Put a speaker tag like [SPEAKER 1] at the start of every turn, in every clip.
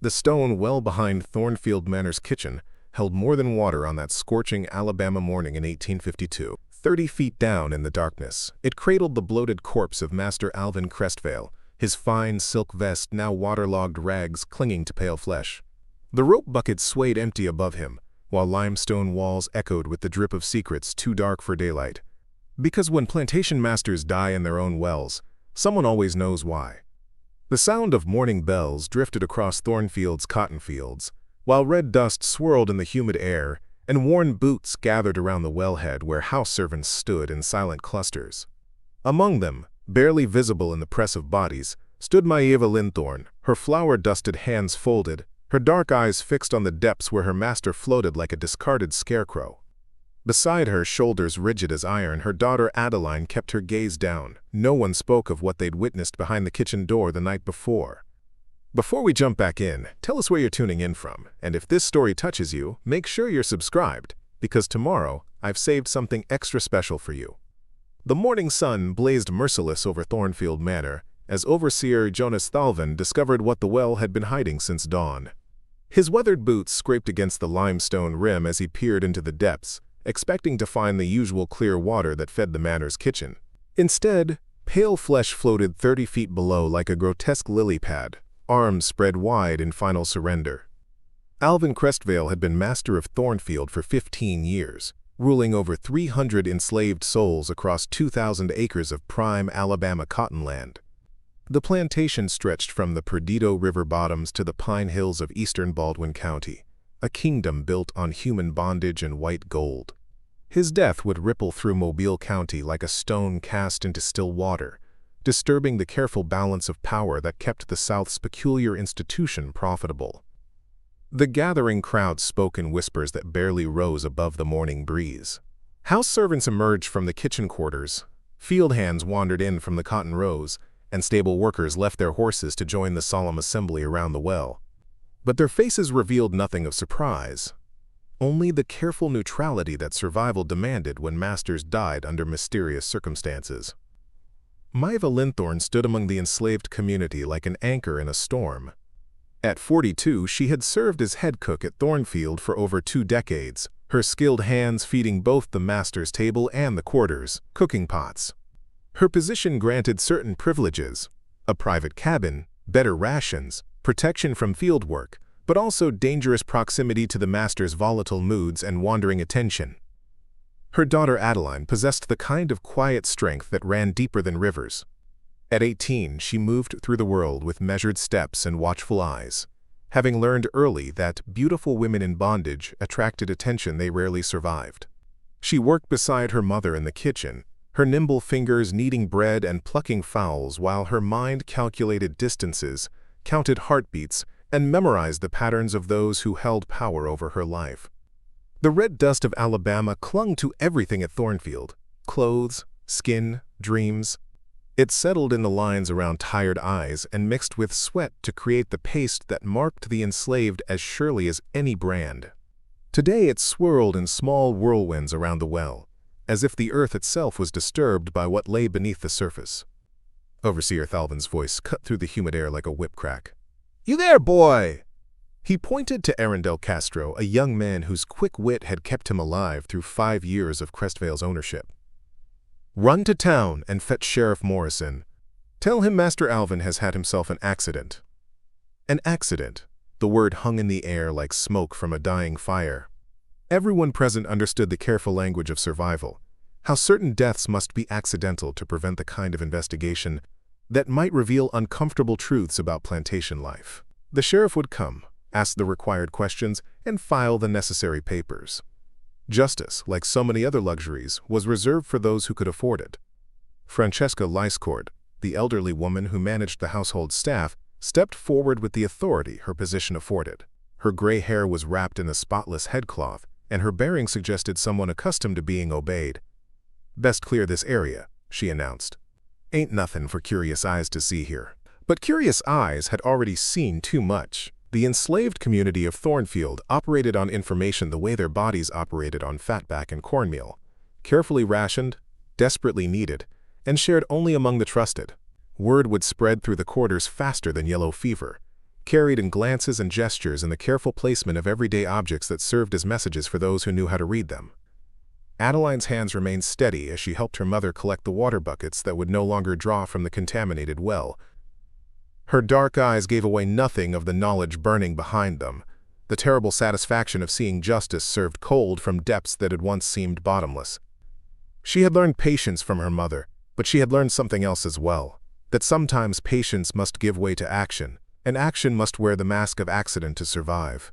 [SPEAKER 1] The stone well behind Thornfield Manor's kitchen held more than water on that scorching Alabama morning in 1852. 30 feet down in the darkness, it cradled the bloated corpse of Master Alvin Crestvale, his fine silk vest now waterlogged rags clinging to pale flesh. The rope bucket swayed empty above him, while limestone walls echoed with the drip of secrets too dark for daylight. Because when plantation masters die in their own wells, someone always knows why. The sound of morning bells drifted across Thornfield's cotton fields, while red dust swirled in the humid air, and worn boots gathered around the wellhead where house servants stood in silent clusters. Among them, barely visible in the press of bodies, stood Maeva Linthorne, her flour-dusted hands folded, her dark eyes fixed on the depths where her master floated like a discarded scarecrow. Beside her, shoulders rigid as iron, her daughter Adeline kept her gaze down. No one spoke of what they'd witnessed behind the kitchen door the night before. Before we jump back in, tell us where you're tuning in from, and if this story touches you, make sure you're subscribed, because tomorrow I've saved something extra special for you. The morning sun blazed merciless over Thornfield Manor as overseer Jonas Thalvin discovered what the well had been hiding since dawn. His weathered boots scraped against the limestone rim as he peered into the depths, expecting to find the usual clear water that fed the manor's kitchen. Instead, pale flesh floated 30 feet below like a grotesque lily pad, arms spread wide in final surrender. Alvin Crestvale had been master of Thornfield for 15 years, ruling over 300 enslaved souls across 2,000 acres of prime Alabama cottonland. The plantation stretched from the Perdido River bottoms to the pine hills of eastern Baldwin County, a kingdom built on human bondage and white gold. His death would ripple through Mobile County like a stone cast into still water, disturbing the careful balance of power that kept the South's peculiar institution profitable. The gathering crowd spoke in whispers that barely rose above the morning breeze. House servants emerged from the kitchen quarters, field hands wandered in from the cotton rows, and stable workers left their horses to join the solemn assembly around the well. But their faces revealed nothing of surprise, only the careful neutrality that survival demanded when masters died under mysterious circumstances. Maeva Linthorne stood among the enslaved community like an anchor in a storm. At 42, she had served as head cook at Thornfield for over 2 decades, her skilled hands feeding both the master's table and the quarters, cooking pots. Her position granted certain privileges, a private cabin, better rations, protection from field work, but also dangerous proximity to the master's volatile moods and wandering attention. Her daughter Adeline possessed the kind of quiet strength that ran deeper than rivers. At 18, she moved through the world with measured steps and watchful eyes, having learned early that beautiful women in bondage attracted attention they rarely survived. She worked beside her mother in the kitchen, her nimble fingers kneading bread and plucking fowls while her mind calculated distances, counted heartbeats, and memorized the patterns of those who held power over her life. The red dust of Alabama clung to everything at Thornfield: clothes, skin, dreams. It settled in the lines around tired eyes and mixed with sweat to create the paste that marked the enslaved as surely as any brand. Today it swirled in small whirlwinds around the well, as if the earth itself was disturbed by what lay beneath the surface. Overseer Thalvin's voice cut through the humid air like a whip crack. "You there, boy!" He pointed to Arundel Castro, a young man whose quick wit had kept him alive through 5 years of Crestvale's ownership. "Run to town and fetch Sheriff Morrison. Tell him Master Alvin has had himself an accident." An accident. The word hung in the air like smoke from a dying fire. Everyone present understood the careful language of survival, how certain deaths must be accidental to prevent the kind of investigation that might reveal uncomfortable truths about plantation life. The sheriff would come, ask the required questions, and file the necessary papers. Justice, like so many other luxuries, was reserved for those who could afford it. Francesca Licecord, the elderly woman who managed the household staff, stepped forward with the authority her position afforded. Her gray hair was wrapped in a spotless headcloth, and her bearing suggested someone accustomed to being obeyed. "Best clear this area," she announced. "Ain't nothing for curious eyes to see here." But curious eyes had already seen too much. The enslaved community of Thornfield operated on information the way their bodies operated on fatback and cornmeal, carefully rationed, desperately needed, and shared only among the trusted. Word would spread through the quarters faster than yellow fever. carried in glances and gestures and the careful placement of everyday objects that served as messages for those who knew how to read them. Adeline's hands remained steady as she helped her mother collect the water buckets that would no longer draw from the contaminated well. Her dark eyes gave away nothing of the knowledge burning behind them, the terrible satisfaction of seeing justice served cold from depths that had once seemed bottomless. She had learned patience from her mother, but she had learned something else as well, that sometimes patience must give way to action, and action must wear the mask of accident to survive.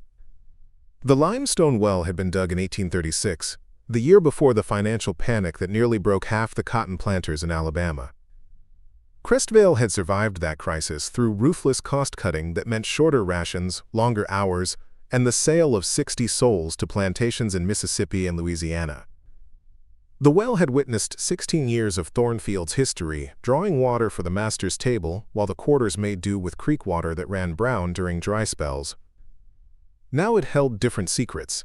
[SPEAKER 1] The limestone well had been dug in 1836, the year before the financial panic that nearly broke half the cotton planters in Alabama. Crestvale had survived that crisis through ruthless cost-cutting that meant shorter rations, longer hours, and the sale of 60 souls to plantations in Mississippi and Louisiana. The well had witnessed 16 years of Thornfield's history, drawing water for the master's table while the quarters made do with creek water that ran brown during dry spells. Now it held different secrets.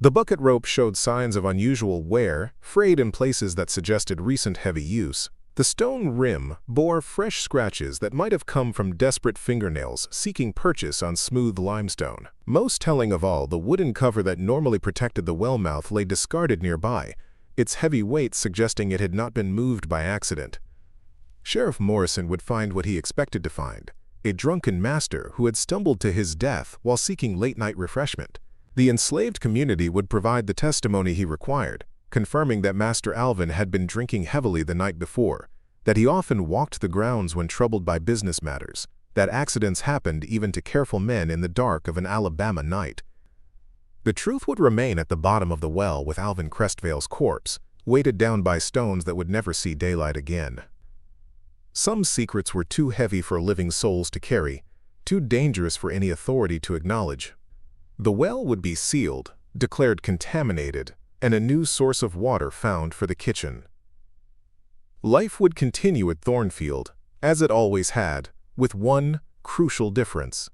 [SPEAKER 1] The bucket rope showed signs of unusual wear, frayed in places that suggested recent heavy use. The stone rim bore fresh scratches that might have come from desperate fingernails seeking purchase on smooth limestone. Most telling of all, the wooden cover that normally protected the well mouth lay discarded nearby, its heavy weight suggesting it had not been moved by accident. Sheriff Morrison would find what he expected to find, a drunken master who had stumbled to his death while seeking late-night refreshment. The enslaved community would provide the testimony he required, confirming that Master Alvin had been drinking heavily the night before, that he often walked the grounds when troubled by business matters, that accidents happened even to careful men in the dark of an Alabama night. The truth would remain at the bottom of the well with Alvin Crestvale's corpse, weighted down by stones that would never see daylight again. Some secrets were too heavy for living souls to carry, too dangerous for any authority to acknowledge. The well would be sealed, declared contaminated, and a new source of water found for the kitchen. Life would continue at Thornfield, as it always had, with one crucial difference.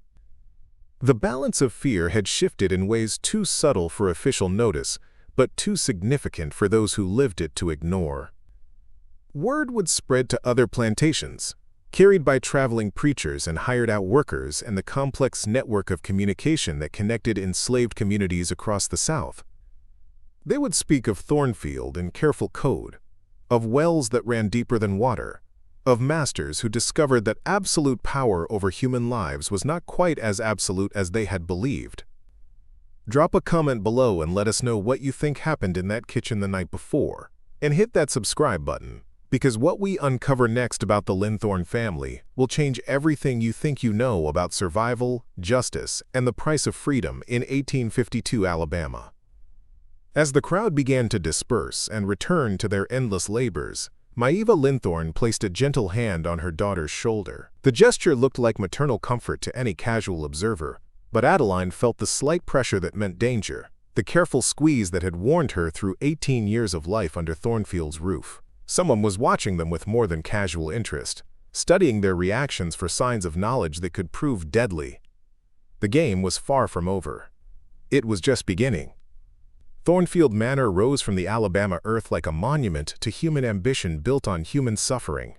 [SPEAKER 1] The balance of fear had shifted in ways too subtle for official notice, but too significant for those who lived it to ignore. Word would spread to other plantations, carried by traveling preachers and hired-out workers and the complex network of communication that connected enslaved communities across the South. They would speak of Thornfield in careful code, of wells that ran deeper than water, of masters who discovered that absolute power over human lives was not quite as absolute as they had believed. Drop a comment below and let us know what you think happened in that kitchen the night before, and hit that subscribe button, because what we uncover next about the Linthorne family will change everything you think you know about survival, justice, and the price of freedom in 1852 Alabama. As the crowd began to disperse and return to their endless labors, Maeva Linthorne placed a gentle hand on her daughter's shoulder. The gesture looked like maternal comfort to any casual observer, but Adeline felt the slight pressure that meant danger, the careful squeeze that had warned her through 18 years of life under Thornfield's roof. Someone was watching them with more than casual interest, studying their reactions for signs of knowledge that could prove deadly. The game was far from over. It was just beginning. Thornfield Manor rose from the Alabama earth like a monument to human ambition built on human suffering.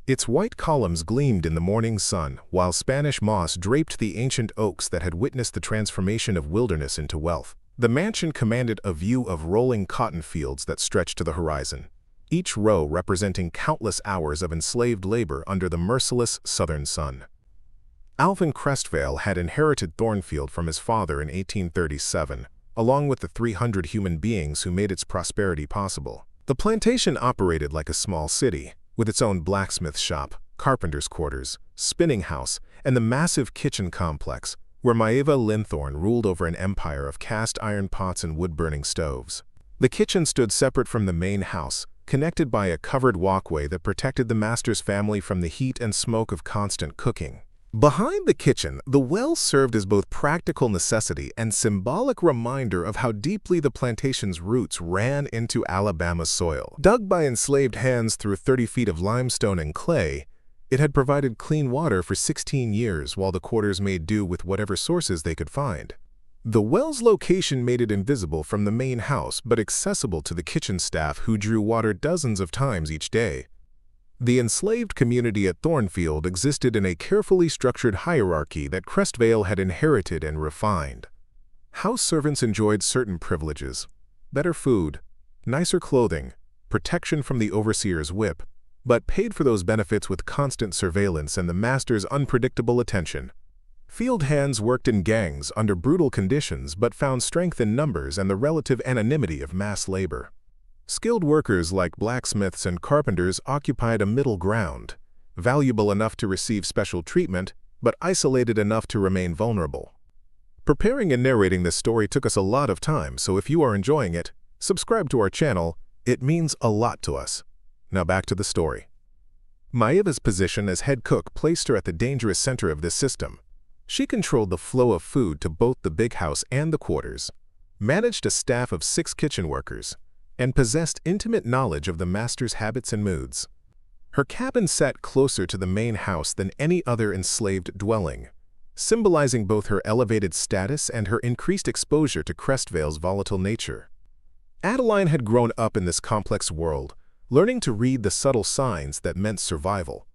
[SPEAKER 1] Its white columns gleamed in the morning sun, while Spanish moss draped the ancient oaks that had witnessed the transformation of wilderness into wealth. The mansion commanded a view of rolling cotton fields that stretched to the horizon, each row representing countless hours of enslaved labor under the merciless southern sun. Alvin Crestvale had inherited Thornfield from his father in 1837, along with the 300 human beings who made its prosperity possible. The plantation operated like a small city, with its own blacksmith shop, carpenter's quarters, spinning house, and the massive kitchen complex, where Maeva Linthorne ruled over an empire of cast iron pots and wood-burning stoves. The kitchen stood separate from the main house, connected by a covered walkway that protected the master's family from the heat and smoke of constant cooking. Behind the kitchen, the well served as both practical necessity and symbolic reminder of how deeply the plantation's roots ran into Alabama soil. Dug by enslaved hands through 30 feet of limestone and clay, it had provided clean water for 16 years while the quarters made do with whatever sources they could find. The well's location made it invisible from the main house but accessible to the kitchen staff who drew water dozens of times each day. The enslaved community at Thornfield existed in a carefully structured hierarchy that Crestvale had inherited and refined. House servants enjoyed certain privileges: better food, nicer clothing, protection from the overseer's whip, but paid for those benefits with constant surveillance and the master's unpredictable attention. Field hands worked in gangs under brutal conditions but found strength in numbers and the relative anonymity of mass labor. Skilled workers like blacksmiths and carpenters occupied a middle ground, valuable enough to receive special treatment, but isolated enough to remain vulnerable. Preparing and narrating this story took us a lot of time, so if you are enjoying it, subscribe to our channel. It means a lot to us. Now back to the story. Maeva's position as head cook placed her at the dangerous center of this system. She controlled the flow of food to both the big house and the quarters, managed a staff of 6 kitchen workers, and possessed intimate knowledge of the master's habits and moods. Her cabin sat closer to the main house than any other enslaved dwelling, symbolizing both her elevated status and her increased exposure to Crestvale's volatile nature. Adeline had grown up in this complex world, learning to read the subtle signs that meant survival.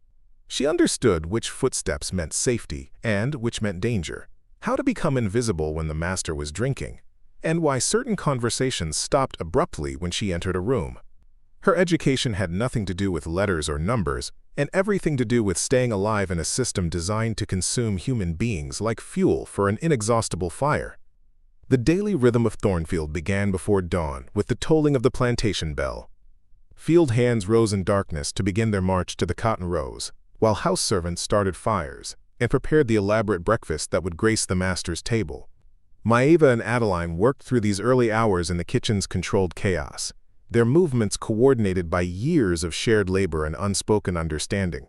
[SPEAKER 1] She understood which footsteps meant safety and which meant danger, how to become invisible when the master was drinking, and why certain conversations stopped abruptly when she entered a room. Her education had nothing to do with letters or numbers, and everything to do with staying alive in a system designed to consume human beings like fuel for an inexhaustible fire. The daily rhythm of Thornfield began before dawn with the tolling of the plantation bell. Field hands rose in darkness to begin their march to the cotton rows, while house servants started fires and prepared the elaborate breakfast that would grace the master's table. Maeva and Adeline worked through these early hours in the kitchen's controlled chaos, their movements coordinated by years of shared labor and unspoken understanding.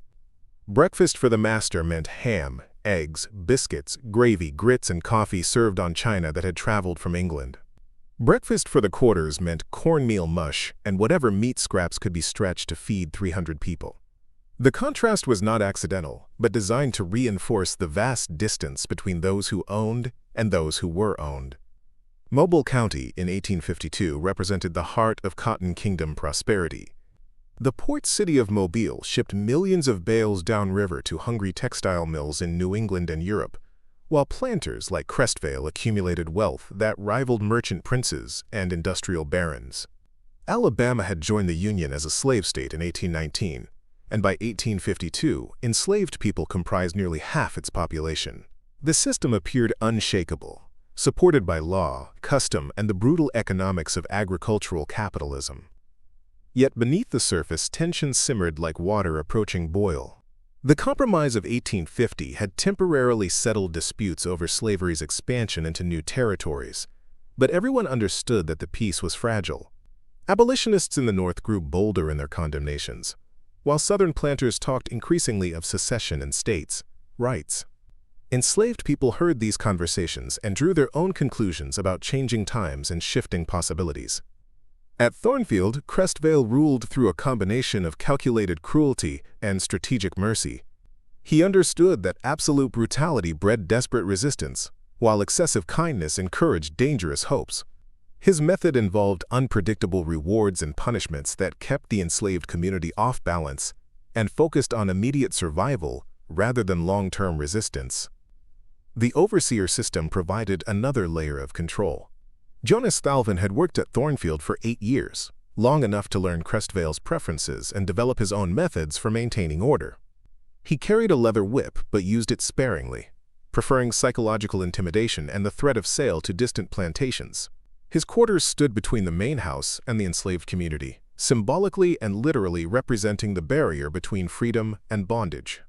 [SPEAKER 1] Breakfast for the master meant ham, eggs, biscuits, gravy, grits, and coffee served on china that had traveled from England. Breakfast for the quarters meant cornmeal mush and whatever meat scraps could be stretched to feed 300 people. The contrast was not accidental, but designed to reinforce the vast distance between those who owned and those who were owned. Mobile County in 1852 represented the heart of Cotton Kingdom prosperity. The port city of Mobile shipped millions of bales downriver to hungry textile mills in New England and Europe, while planters like Crestvale accumulated wealth that rivaled merchant princes and industrial barons. Alabama had joined the Union as a slave state in 1819, and by 1852, enslaved people comprised nearly half its population. The system appeared unshakable, supported by law, custom, and the brutal economics of agricultural capitalism. Yet beneath the surface, tension simmered like water approaching boil. The Compromise of 1850 had temporarily settled disputes over slavery's expansion into new territories, but everyone understood that the peace was fragile. Abolitionists in the North grew bolder in their condemnations, while Southern planters talked increasingly of secession and states' rights. Enslaved people heard these conversations and drew their own conclusions about changing times and shifting possibilities. At Thornfield, Crestvale ruled through a combination of calculated cruelty and strategic mercy. He understood that absolute brutality bred desperate resistance, while excessive kindness encouraged dangerous hopes. His method involved unpredictable rewards and punishments that kept the enslaved community off balance and focused on immediate survival rather than long-term resistance. The overseer system provided another layer of control. Jonas Thalvin had worked at Thornfield for 8 years, long enough to learn Crestvale's preferences and develop his own methods for maintaining order. He carried a leather whip but used it sparingly, preferring psychological intimidation and the threat of sale to distant plantations. His quarters stood between the main house and the enslaved community, symbolically and literally representing the barrier between freedom and bondage.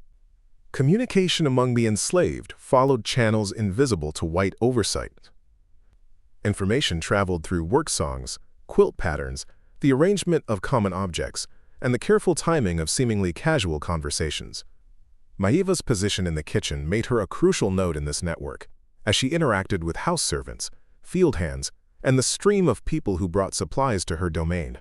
[SPEAKER 1] Communication among the enslaved followed channels invisible to white oversight. Information traveled through work songs, quilt patterns, the arrangement of common objects, and the careful timing of seemingly casual conversations. Maeva's position in the kitchen made her a crucial node in this network, as she interacted with house servants, field hands, and the stream of people who brought supplies to her domain.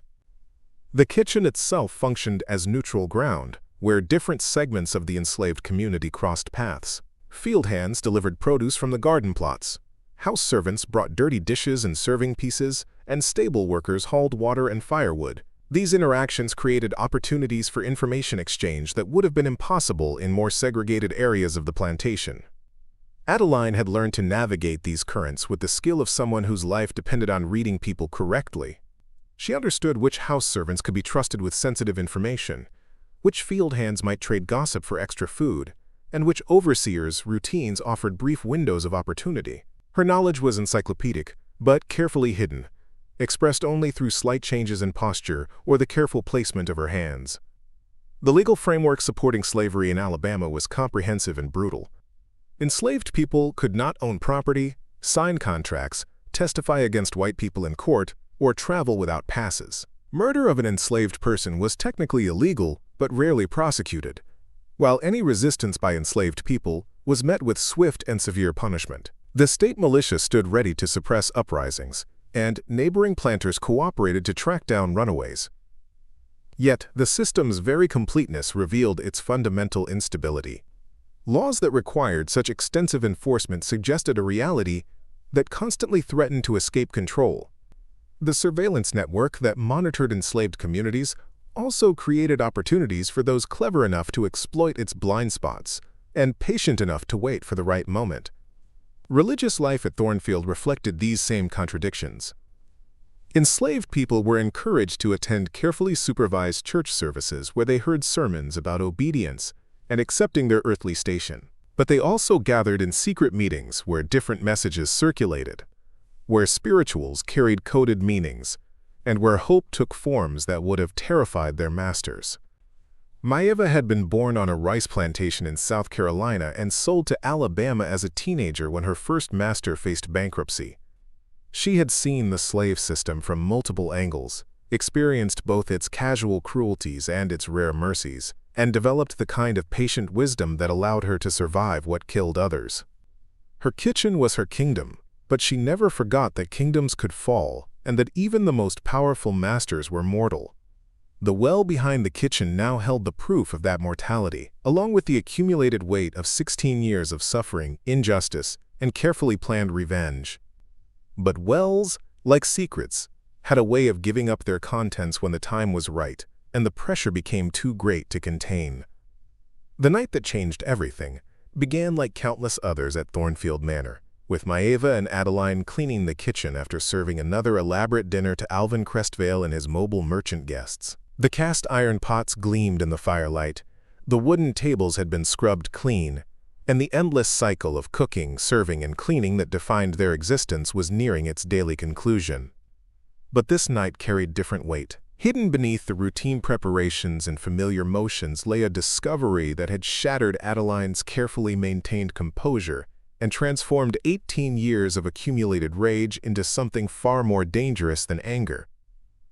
[SPEAKER 1] The kitchen itself functioned as neutral ground, where different segments of the enslaved community crossed paths. Field hands delivered produce from the garden plots. House servants brought dirty dishes and serving pieces, and stable workers hauled water and firewood, These interactions created opportunities for information exchange that would have been impossible in more segregated areas of the plantation. Adeline had learned to navigate these currents with the skill of someone whose life depended on reading people correctly. She understood which house servants could be trusted with sensitive information, which field hands might trade gossip for extra food, and which overseers' routines offered brief windows of opportunity. Her knowledge was encyclopedic, but carefully hidden, expressed only through slight changes in posture or the careful placement of her hands. The legal framework supporting slavery in Alabama was comprehensive and brutal. Enslaved people could not own property, sign contracts, testify against white people in court, or travel without passes. Murder of an enslaved person was technically illegal, but rarely prosecuted, while any resistance by enslaved people was met with swift and severe punishment. The state militia stood ready to suppress uprisings, and neighboring planters cooperated to track down runaways. Yet, the system's very completeness revealed its fundamental instability. Laws that required such extensive enforcement suggested a reality that constantly threatened to escape control. The surveillance network that monitored enslaved communities also created opportunities for those clever enough to exploit its blind spots and patient enough to wait for the right moment. Religious life at Thornfield reflected these same contradictions. Enslaved people were encouraged to attend carefully supervised church services where they heard sermons about obedience and accepting their earthly station. But they also gathered in secret meetings where different messages circulated, where spirituals carried coded meanings, and where hope took forms that would have terrified their masters. Maeva had been born on a rice plantation in South Carolina and sold to Alabama as a teenager when her first master faced bankruptcy. She had seen the slave system from multiple angles, experienced both its casual cruelties and its rare mercies, and developed the kind of patient wisdom that allowed her to survive what killed others. Her kitchen was her kingdom, but she never forgot that kingdoms could fall and that even the most powerful masters were mortal. The well behind the kitchen now held the proof of that mortality, along with the accumulated weight of 16 years of suffering, injustice, and carefully planned revenge. But wells, like secrets, had a way of giving up their contents when the time was right, and the pressure became too great to contain. The night that changed everything began like countless others at Thornfield Manor, with Maeva and Adeline cleaning the kitchen after serving another elaborate dinner to Alvin Crestvale and his mobile merchant guests. The cast iron pots gleamed in the firelight, the wooden tables had been scrubbed clean, and the endless cycle of cooking, serving, and cleaning that defined their existence was nearing its daily conclusion. But this night carried different weight. Hidden beneath the routine preparations and familiar motions lay a discovery that had shattered Adeline's carefully maintained composure and transformed 18 years of accumulated rage into something far more dangerous than anger.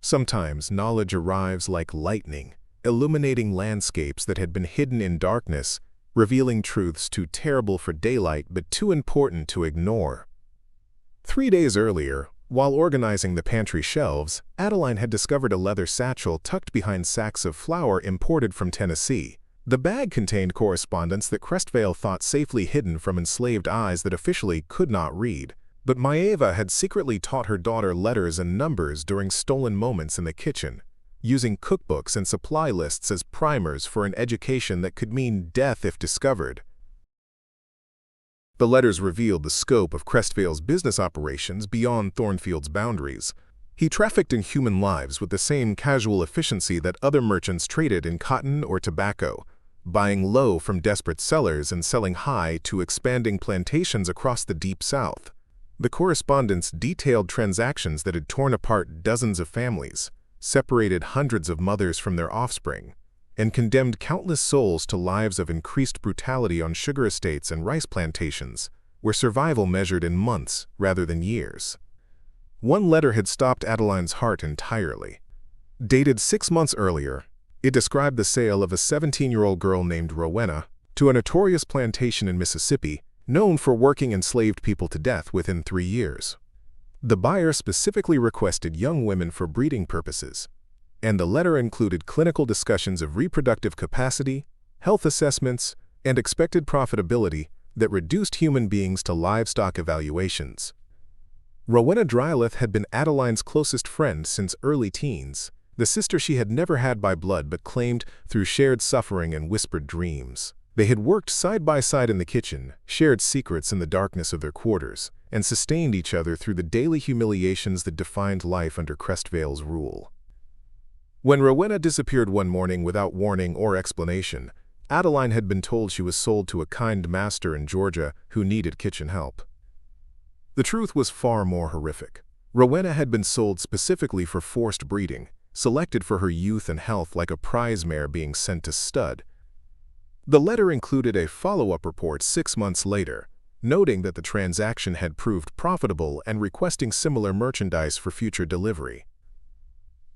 [SPEAKER 1] Sometimes knowledge arrives like lightning, illuminating landscapes that had been hidden in darkness, revealing truths too terrible for daylight but too important to ignore. 3 days earlier, while organizing the pantry shelves, Adeline had discovered a leather satchel tucked behind sacks of flour imported from Tennessee. The bag contained correspondence that Crestvale thought safely hidden from enslaved eyes that officially could not read. But Maeva had secretly taught her daughter letters and numbers during stolen moments in the kitchen, using cookbooks and supply lists as primers for an education that could mean death if discovered. The letters revealed the scope of Crestvale's business operations beyond Thornfield's boundaries. He trafficked in human lives with the same casual efficiency that other merchants traded in cotton or tobacco, buying low from desperate sellers and selling high to expanding plantations across the Deep South. The correspondence detailed transactions that had torn apart dozens of families, separated hundreds of mothers from their offspring, and condemned countless souls to lives of increased brutality on sugar estates and rice plantations, where survival measured in months rather than years. One letter had stopped Adeline's heart entirely. Dated 6 months earlier, it described the sale of a 17-year-old girl named Rowena to a notorious plantation in Mississippi, known for working enslaved people to death within 3 years. The buyer specifically requested young women for breeding purposes, and the letter included clinical discussions of reproductive capacity, health assessments, and expected profitability that reduced human beings to livestock evaluations. Rowena Dryleth had been Adeline's closest friend since early teens, the sister she had never had by blood but claimed through shared suffering and whispered dreams. They had worked side by side in the kitchen, shared secrets in the darkness of their quarters, and sustained each other through the daily humiliations that defined life under Crestvale's rule. When Rowena disappeared one morning without warning or explanation, Adeline had been told she was sold to a kind master in Georgia who needed kitchen help. The truth was far more horrific. Rowena had been sold specifically for forced breeding, selected for her youth and health like a prize mare being sent to stud. The letter included a follow-up report 6 months later, noting that the transaction had proved profitable and requesting similar merchandise for future delivery.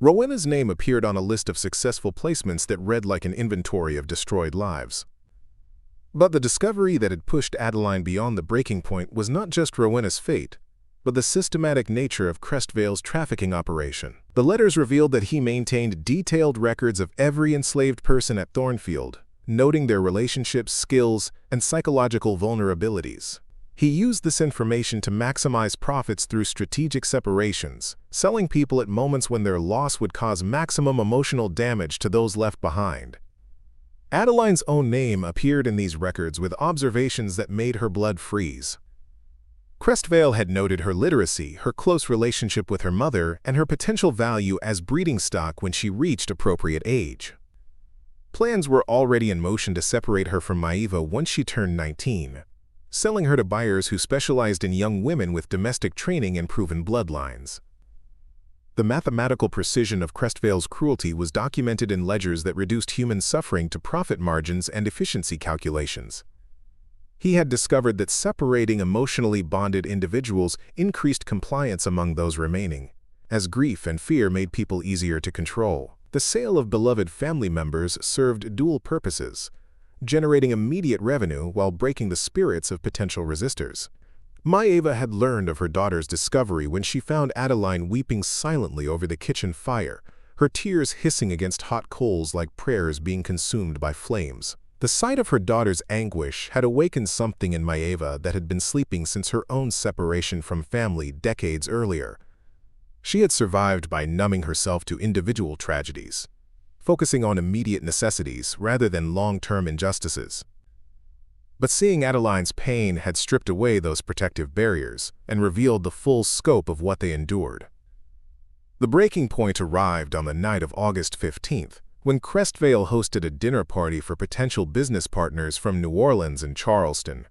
[SPEAKER 1] Rowena's name appeared on a list of successful placements that read like an inventory of destroyed lives. But the discovery that had pushed Adeline beyond the breaking point was not just Rowena's fate, but the systematic nature of Crestvale's trafficking operation. The letters revealed that he maintained detailed records of every enslaved person at Thornfield, noting their relationships, skills, and psychological vulnerabilities. He used this information to maximize profits through strategic separations, selling people at moments when their loss would cause maximum emotional damage to those left behind. Adeline's own name appeared in these records with observations that made her blood freeze. Crestvale had noted her literacy, her close relationship with her mother, and her potential value as breeding stock when she reached appropriate age. Plans were already in motion to separate her from Maeva once she turned 19. Selling her to buyers who specialized in young women with domestic training and proven bloodlines. The mathematical precision of Crestvale's cruelty was documented in ledgers that reduced human suffering to profit margins and efficiency calculations. He had discovered that separating emotionally bonded individuals increased compliance among those remaining, as grief and fear made people easier to control. The sale of beloved family members served dual purposes, generating immediate revenue while breaking the spirits of potential resistors. Maeva had learned of her daughter's discovery when she found Adeline weeping silently over the kitchen fire, her tears hissing against hot coals like prayers being consumed by flames. The sight of her daughter's anguish had awakened something in Maeva that had been sleeping since her own separation from family decades earlier. She had survived by numbing herself to individual tragedies, focusing on immediate necessities rather than long-term injustices. But seeing Adeline's pain had stripped away those protective barriers and revealed the full scope of what they endured. The breaking point arrived on the night of August 15th, when Crestvale hosted a dinner party for potential business partners from New Orleans and Charleston.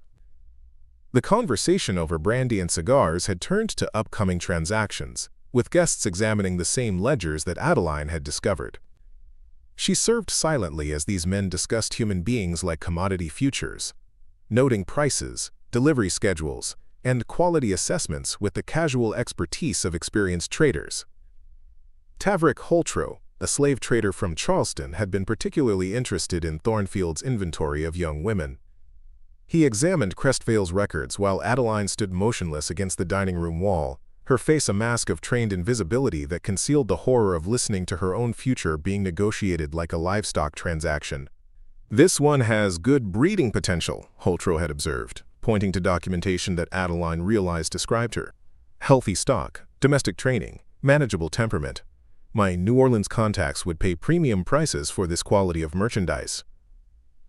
[SPEAKER 1] The conversation over brandy and cigars had turned to upcoming transactions, with guests examining the same ledgers that Adeline had discovered. She served silently as these men discussed human beings like commodity futures, noting prices, delivery schedules, and quality assessments with the casual expertise of experienced traders. Taverick Holtrow, a slave trader from Charleston, had been particularly interested in Thornfield's inventory of young women. He examined Crestvale's records while Adeline stood motionless against the dining room wall, her face a mask of trained invisibility that concealed the horror of listening to her own future being negotiated like a livestock transaction. "This one has good breeding potential," Holtrow had observed, pointing to documentation that Adeline realized described her. "Healthy stock, domestic training, manageable temperament. My New Orleans contacts would pay premium prices for this quality of merchandise."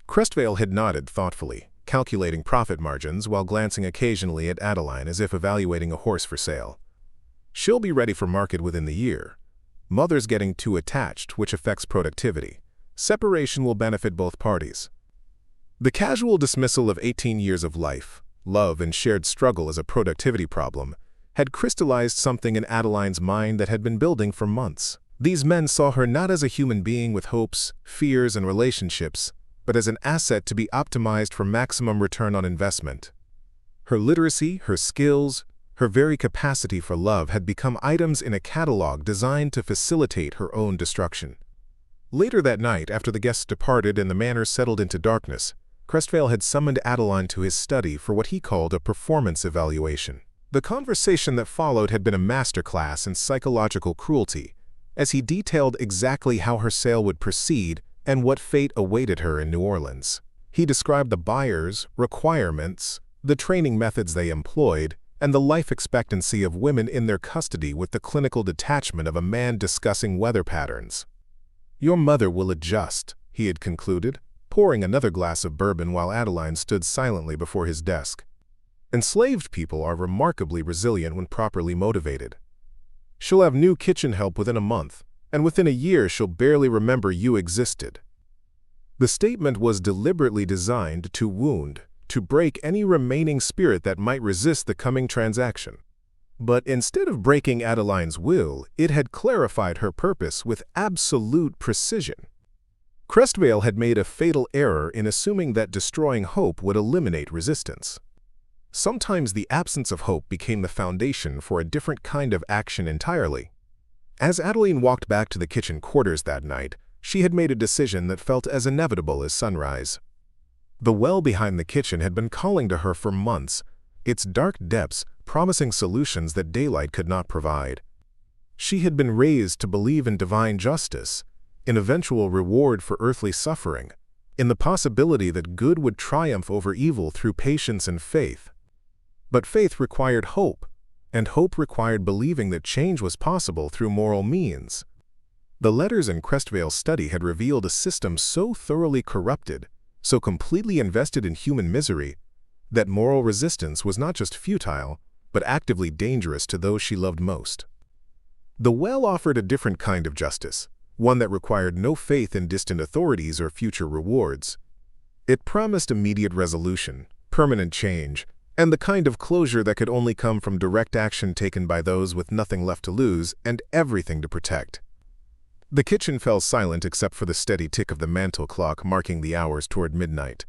[SPEAKER 1] Crestvale had nodded thoughtfully, calculating profit margins while glancing occasionally at Adeline as if evaluating a horse for sale. "She'll be ready for market within the year. Mother's getting too attached, which affects productivity. Separation will benefit both parties." The casual dismissal of 18 years of life, love, and shared struggle as a productivity problem had crystallized something in Adeline's mind that had been building for months. These men saw her not as a human being with hopes, fears, and relationships, but as an asset to be optimized for maximum return on investment. Her literacy, her skills, her very capacity for love had become items in a catalog designed to facilitate her own destruction. Later that night, after the guests departed and the manor settled into darkness, Crestvale had summoned Adeline to his study for what he called a performance evaluation. The conversation that followed had been a masterclass in psychological cruelty, as he detailed exactly how her sale would proceed and what fate awaited her in New Orleans. He described the buyers, requirements, the training methods they employed, and the life expectancy of women in their custody with the clinical detachment of a man discussing weather patterns. "Your mother will adjust," he had concluded, pouring another glass of bourbon while Adeline stood silently before his desk. "Enslaved people are remarkably resilient when properly motivated. She'll have new kitchen help within a month, and within a year she'll barely remember you existed." The statement was deliberately designed to wound, to break any remaining spirit that might resist the coming transaction. But instead of breaking Adeline's will, it had clarified her purpose with absolute precision. Crestvale had made a fatal error in assuming that destroying hope would eliminate resistance. Sometimes the absence of hope became the foundation for a different kind of action entirely. As Adeline walked back to the kitchen quarters that night, she had made a decision that felt as inevitable as sunrise. The well behind the kitchen had been calling to her for months, its dark depths promising solutions that daylight could not provide. She had been raised to believe in divine justice, in eventual reward for earthly suffering, in the possibility that good would triumph over evil through patience and faith. But faith required hope, and hope required believing that change was possible through moral means. The letters in Crestvale's study had revealed a system so thoroughly corrupted, so completely invested in human misery, that moral resistance was not just futile, but actively dangerous to those she loved most. The well offered a different kind of justice, one that required no faith in distant authorities or future rewards. It promised immediate resolution, permanent change, and the kind of closure that could only come from direct action taken by those with nothing left to lose and everything to protect. The kitchen fell silent except for the steady tick of the mantel clock marking the hours toward midnight.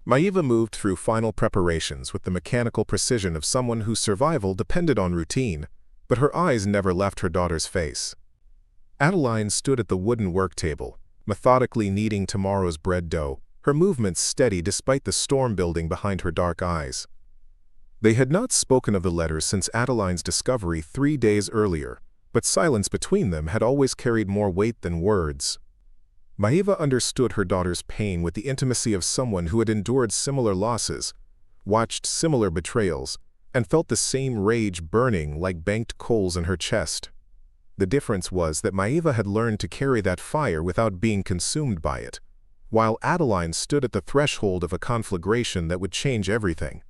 [SPEAKER 1] Maeva moved through final preparations with the mechanical precision of someone whose survival depended on routine, but her eyes never left her daughter's face. Adeline stood at the wooden work table, methodically kneading tomorrow's bread dough, her movements steady despite the storm building behind her dark eyes. They had not spoken of the letters since Adeline's discovery 3 days earlier, but silence between them had always carried more weight than words. Maeva understood her daughter's pain with the intimacy of someone who had endured similar losses, watched similar betrayals, and felt the same rage burning like banked coals in her chest. The difference was that Maeva had learned to carry that fire without being consumed by it, while Adeline stood at the threshold of a conflagration that would change everything.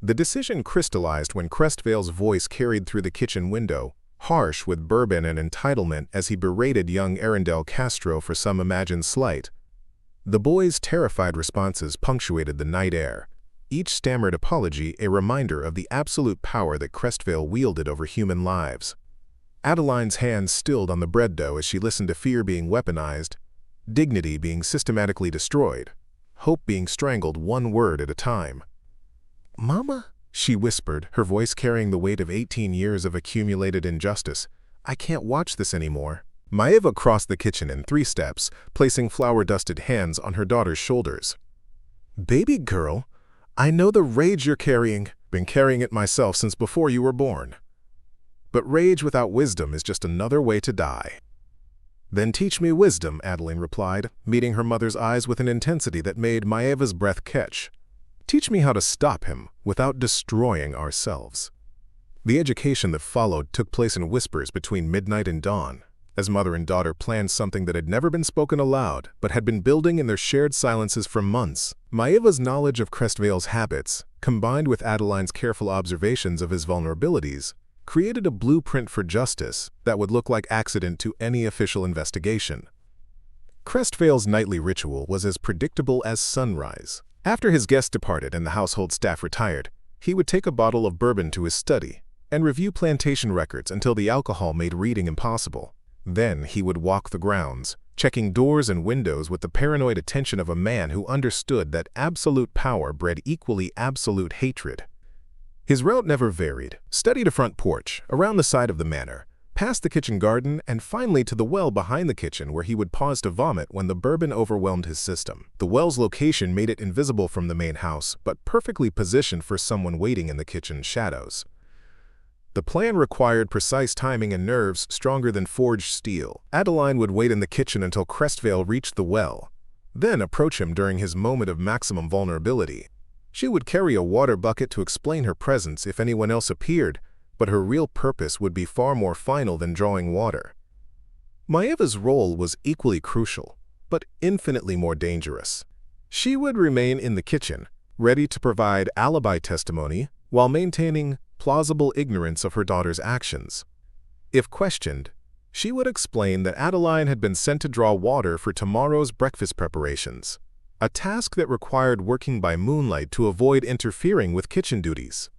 [SPEAKER 1] The decision crystallized when Crestvale's voice carried through the kitchen window, harsh with bourbon and entitlement as he berated young Arundel Castro for some imagined slight. The boy's terrified responses punctuated the night air, each stammered apology a reminder of the absolute power that Crestvale wielded over human lives. Adeline's hands stilled on the bread dough as she listened to fear being weaponized, dignity being systematically destroyed, hope being strangled one word at a time. "Mama," she whispered, her voice carrying the weight of 18 years of accumulated injustice, "I can't watch this anymore." Maeva crossed the kitchen in 3 steps, placing flour-dusted hands on her daughter's shoulders. "Baby girl, I know the rage you're carrying. Been carrying it myself since before you were born. But rage without wisdom is just another way to die." "Then teach me wisdom," Adeline replied, meeting her mother's eyes with an intensity that made Maeva's breath catch. "Teach me how to stop him without destroying ourselves." The education that followed took place in whispers between midnight and dawn, as mother and daughter planned something that had never been spoken aloud, but had been building in their shared silences for months. Maeva's knowledge of Crestvale's habits, combined with Adeline's careful observations of his vulnerabilities, created a blueprint for justice that would look like accident to any official investigation. Crestvale's nightly ritual was as predictable as sunrise. After his guests departed and the household staff retired, he would take a bottle of bourbon to his study and review plantation records until the alcohol made reading impossible. Then he would walk the grounds, checking doors and windows with the paranoid attention of a man who understood that absolute power bred equally absolute hatred. His route never varied: study to front porch, around the side of the manor, past the kitchen garden, and finally to the well behind the kitchen where he would pause to vomit when the bourbon overwhelmed his system. The well's location made it invisible from the main house, but perfectly positioned for someone waiting in the kitchen shadows. The plan required precise timing and nerves stronger than forged steel. Adeline would wait in the kitchen until Crestvale reached the well, then approach him during his moment of maximum vulnerability. She would carry a water bucket to explain her presence if anyone else appeared, but her real purpose would be far more final than drawing water. Maeva's role was equally crucial, but infinitely more dangerous. She would remain in the kitchen, ready to provide alibi testimony while maintaining plausible ignorance of her daughter's actions. If questioned, she would explain that Adeline had been sent to draw water for tomorrow's breakfast preparations, a task that required working by moonlight to avoid interfering with kitchen duties.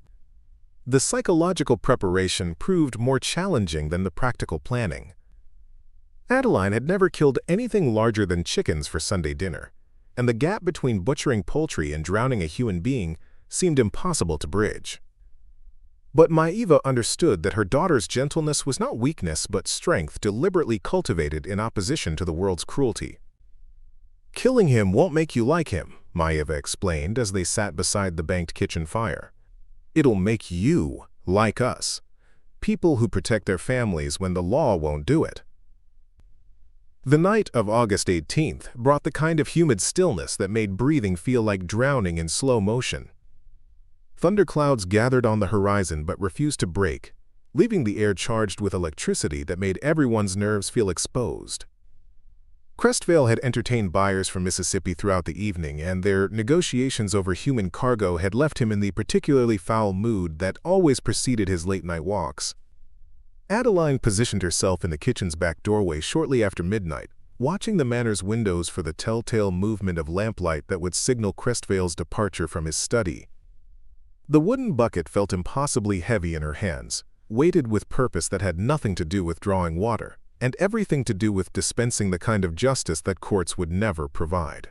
[SPEAKER 1] The psychological preparation proved more challenging than the practical planning. Adeline had never killed anything larger than chickens for Sunday dinner, and the gap between butchering poultry and drowning a human being seemed impossible to bridge. But Maeva understood that her daughter's gentleness was not weakness but strength deliberately cultivated in opposition to the world's cruelty. "Killing him won't make you like him," Maeva explained as they sat beside the banked kitchen fire. "It'll make you like us, people who protect their families when the law won't do it." The night of August 18th brought the kind of humid stillness that made breathing feel like drowning in slow motion. Thunderclouds gathered on the horizon but refused to break, leaving the air charged with electricity that made everyone's nerves feel exposed. Crestvale had entertained buyers from Mississippi throughout the evening, and their negotiations over human cargo had left him in the particularly foul mood that always preceded his late-night walks. Adeline positioned herself in the kitchen's back doorway shortly after midnight, watching the manor's windows for the telltale movement of lamplight that would signal Crestvale's departure from his study. The wooden bucket felt impossibly heavy in her hands, weighted with purpose that had nothing to do with drawing water, and everything to do with dispensing the kind of justice that courts would never provide.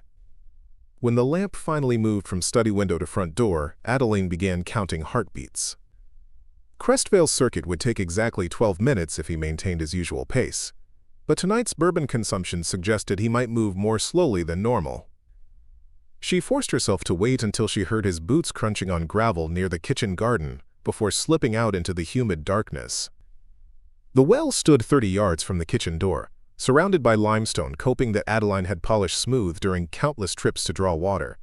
[SPEAKER 1] When the lamp finally moved from study window to front door, Adeline began counting heartbeats. Crestvale's circuit would take exactly 12 minutes if he maintained his usual pace, but tonight's bourbon consumption suggested he might move more slowly than normal. She forced herself to wait until she heard his boots crunching on gravel near the kitchen garden before slipping out into the humid darkness. The well stood 30 yards from the kitchen door, surrounded by limestone coping that Adeline had polished smooth during countless trips to draw water.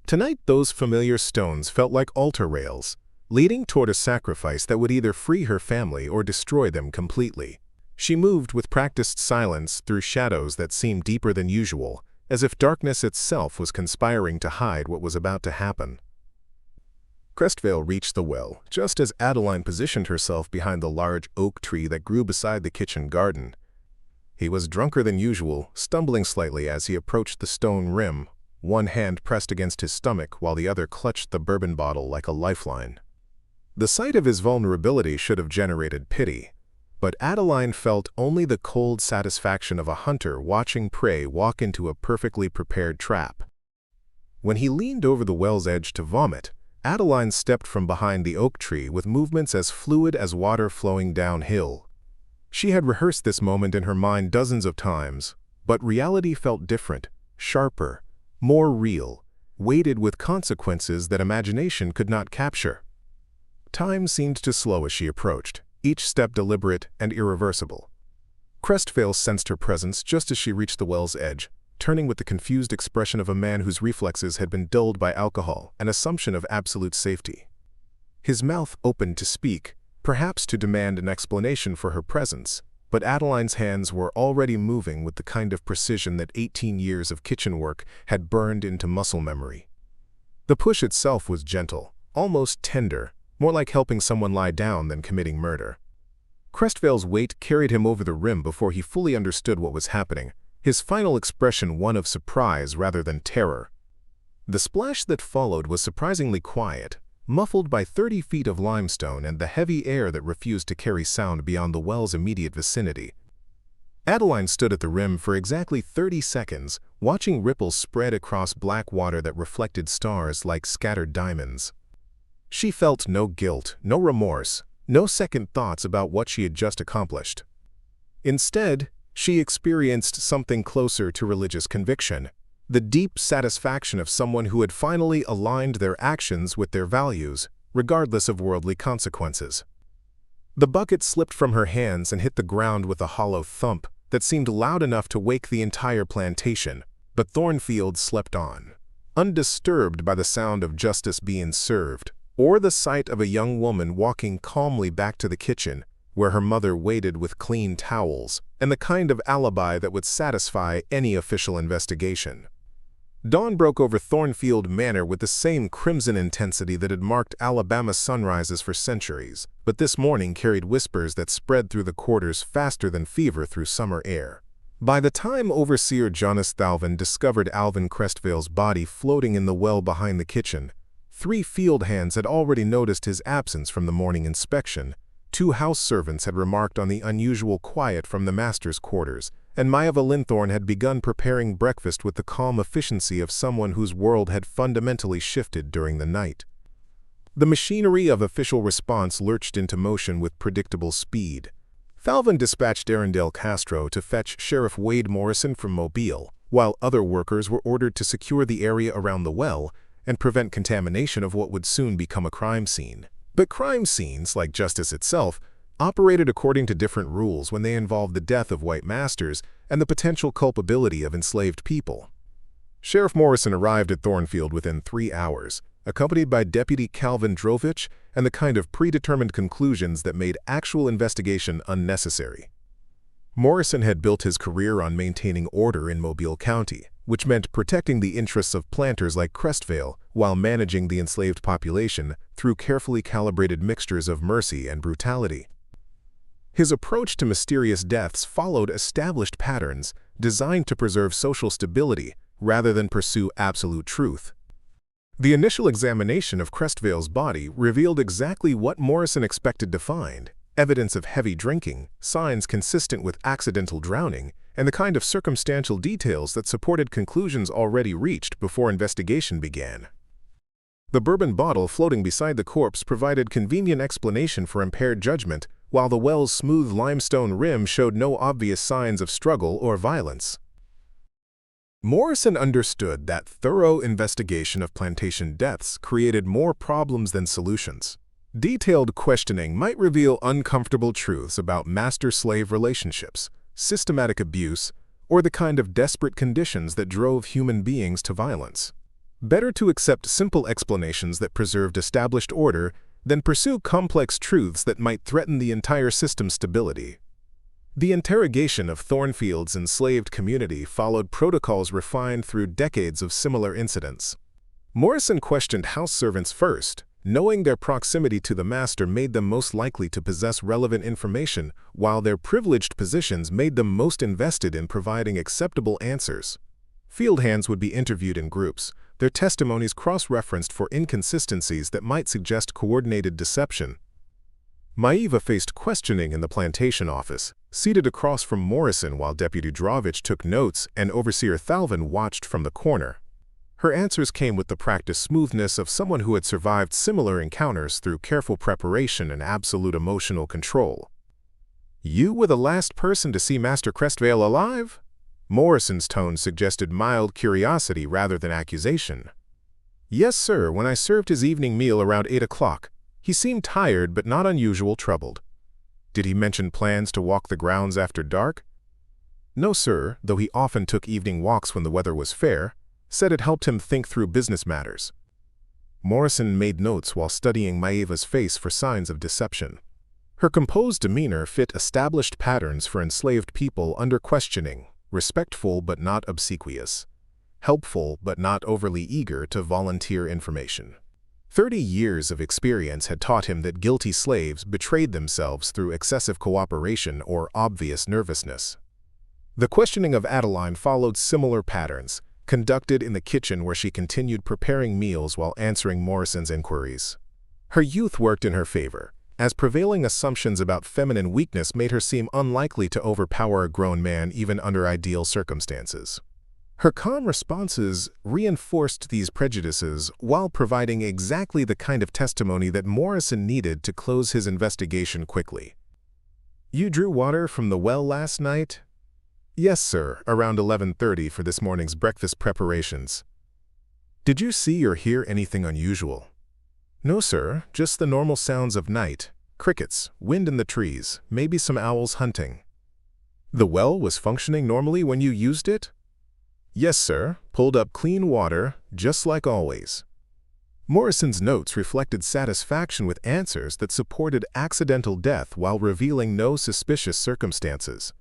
[SPEAKER 1] Tonight those familiar stones felt like altar rails, leading toward a sacrifice that would either free her family or destroy them completely. She moved with practiced silence through shadows that seemed deeper than usual, as if darkness itself was conspiring to hide what was about to happen. Crestvale reached the well just as Adeline positioned herself behind the large oak tree that grew beside the kitchen garden. He was drunker than usual, stumbling slightly as he approached the stone rim, one hand pressed against his stomach while the other clutched the bourbon bottle like a lifeline. The sight of his vulnerability should have generated pity, but Adeline felt only the cold satisfaction of a hunter watching prey walk into a perfectly prepared trap. When he leaned over the well's edge to vomit, Adeline stepped from behind the oak tree with movements as fluid as water flowing downhill. She had rehearsed this moment in her mind dozens of times, but reality felt different, sharper, more real, weighted with consequences that imagination could not capture. Time seemed to slow as she approached, each step deliberate and irreversible. Crestvale sensed her presence just as she reached the well's edge, turning with the confused expression of a man whose reflexes had been dulled by alcohol, an assumption of absolute safety. His mouth opened to speak, perhaps to demand an explanation for her presence, but Adeline's hands were already moving with the kind of precision that 18 years of kitchen work had burned into muscle memory. The push itself was gentle, almost tender, more like helping someone lie down than committing murder. Crestvale's weight carried him over the rim before he fully understood what was happening, his final expression one of surprise rather than terror. The splash that followed was surprisingly quiet, muffled by 30 feet of limestone and the heavy air that refused to carry sound beyond the well's immediate vicinity. Adeline stood at the rim for exactly 30 seconds, watching ripples spread across black water that reflected stars like scattered diamonds. She felt no guilt, no remorse, no second thoughts about what she had just accomplished. Instead, she experienced something closer to religious conviction, the deep satisfaction of someone who had finally aligned their actions with their values, regardless of worldly consequences. The bucket slipped from her hands and hit the ground with a hollow thump that seemed loud enough to wake the entire plantation, but Thornfield slept on, undisturbed by the sound of justice being served, or the sight of a young woman walking calmly back to the kitchen, where her mother waited with clean towels, and the kind of alibi that would satisfy any official investigation. Dawn broke over Thornfield Manor with the same crimson intensity that had marked Alabama sunrises for centuries, but this morning carried whispers that spread through the quarters faster than fever through summer air. By the time Overseer Jonas Thalvin discovered Alvin Crestvale's body floating in the well behind the kitchen, 3 field hands had already noticed his absence from the morning inspection, 2 house servants had remarked on the unusual quiet from the master's quarters, and Maeva Linthorne had begun preparing breakfast with the calm efficiency of someone whose world had fundamentally shifted during the night. The machinery of official response lurched into motion with predictable speed. Thalvin dispatched Arundel Castro to fetch Sheriff Wade Morrison from Mobile, while other workers were ordered to secure the area around the well and prevent contamination of what would soon become a crime scene. But crime scenes, like justice itself, operated according to different rules when they involved the death of white masters and the potential culpability of enslaved people. Sheriff Morrison arrived at Thornfield within 3 hours, accompanied by Deputy Calvin Drovich and the kind of predetermined conclusions that made actual investigation unnecessary. Morrison had built his career on maintaining order in Mobile County, which meant protecting the interests of planters like Crestvale while managing the enslaved population through carefully calibrated mixtures of mercy and brutality. His approach to mysterious deaths followed established patterns designed to preserve social stability rather than pursue absolute truth. The initial examination of Crestvale's body revealed exactly what Morrison expected to find: evidence of heavy drinking, signs consistent with accidental drowning, and the kind of circumstantial details that supported conclusions already reached before investigation began. The bourbon bottle floating beside the corpse provided convenient explanation for impaired judgment, while the well's smooth limestone rim showed no obvious signs of struggle or violence. Morrison understood that thorough investigation of plantation deaths created more problems than solutions. Detailed questioning might reveal uncomfortable truths about master-slave relationships, systematic abuse, or the kind of desperate conditions that drove human beings to violence. Better to accept simple explanations that preserved established order than pursue complex truths that might threaten the entire system's stability. The interrogation of Thornfield's enslaved community followed protocols refined through decades of similar incidents. Morrison questioned house servants first, knowing their proximity to the master made them most likely to possess relevant information, while their privileged positions made them most invested in providing acceptable answers. Field hands would be interviewed in groups, their testimonies cross-referenced for inconsistencies that might suggest coordinated deception. Maeva faced questioning in the plantation office, seated across from Morrison while Deputy Drovich took notes and Overseer Thalvin watched from the corner. Her answers came with the practiced smoothness of someone who had survived similar encounters through careful preparation and absolute emotional control. "You were the last person to see Master Crestvale alive?" Morrison's tone suggested mild curiosity rather than accusation. "Yes, sir, when I served his evening meal around 8 o'clock. He seemed tired but not unusual troubled." "Did he mention plans to walk the grounds after dark?" "No, sir, though he often took evening walks when the weather was fair. Said it helped him think through business matters." Morrison made notes while studying Maeva's face for signs of deception. Her composed demeanor fit established patterns for enslaved people under questioning: respectful but not obsequious, helpful but not overly eager to volunteer information. 30 years of experience had taught him that guilty slaves betrayed themselves through excessive cooperation or obvious nervousness. The questioning of Adeline followed similar patterns, conducted in the kitchen where she continued preparing meals while answering Morrison's inquiries. Her youth worked in her favor, as prevailing assumptions about feminine weakness made her seem unlikely to overpower a grown man even under ideal circumstances. Her calm responses reinforced these prejudices while providing exactly the kind of testimony that Morrison needed to close his investigation quickly. "You drew water from the well last night?" "Yes, sir, around 11:30 for this morning's breakfast preparations." "Did you see or hear anything unusual?" "No, sir, just the normal sounds of night, crickets, wind in the trees, maybe some owls hunting." "The well was functioning normally when you used it?" "Yes, sir. Pulled up clean water, just like always." Morrison's notes reflected satisfaction with answers that supported accidental death while revealing no suspicious circumstances.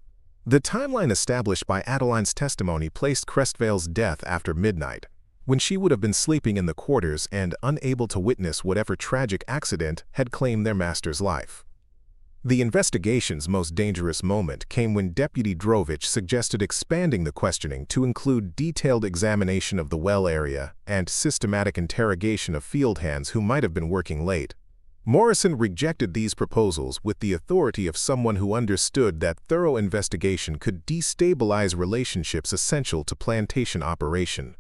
[SPEAKER 1] The timeline established by Adeline's testimony placed Crestvale's death after midnight, when she would have been sleeping in the quarters and unable to witness whatever tragic accident had claimed their master's life. The investigation's most dangerous moment came when Deputy Drovich suggested expanding the questioning to include detailed examination of the well area and systematic interrogation of field hands who might have been working late. Morrison rejected these proposals with the authority of someone who understood that thorough investigation could destabilize relationships essential to plantation operation.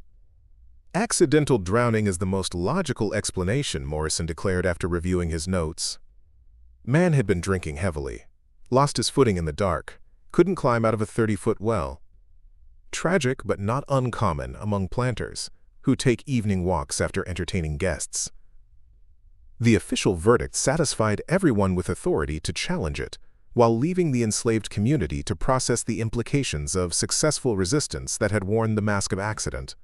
[SPEAKER 1] "Accidental drowning is the most logical explanation," Morrison declared after reviewing his notes. Man had been drinking heavily, lost his footing in the dark, couldn't climb out of a 30-foot well. Tragic but not uncommon among planters, who take evening walks after entertaining guests. The official verdict satisfied everyone with authority to challenge it, while leaving the enslaved community to process the implications of successful resistance that had worn the mask of accident.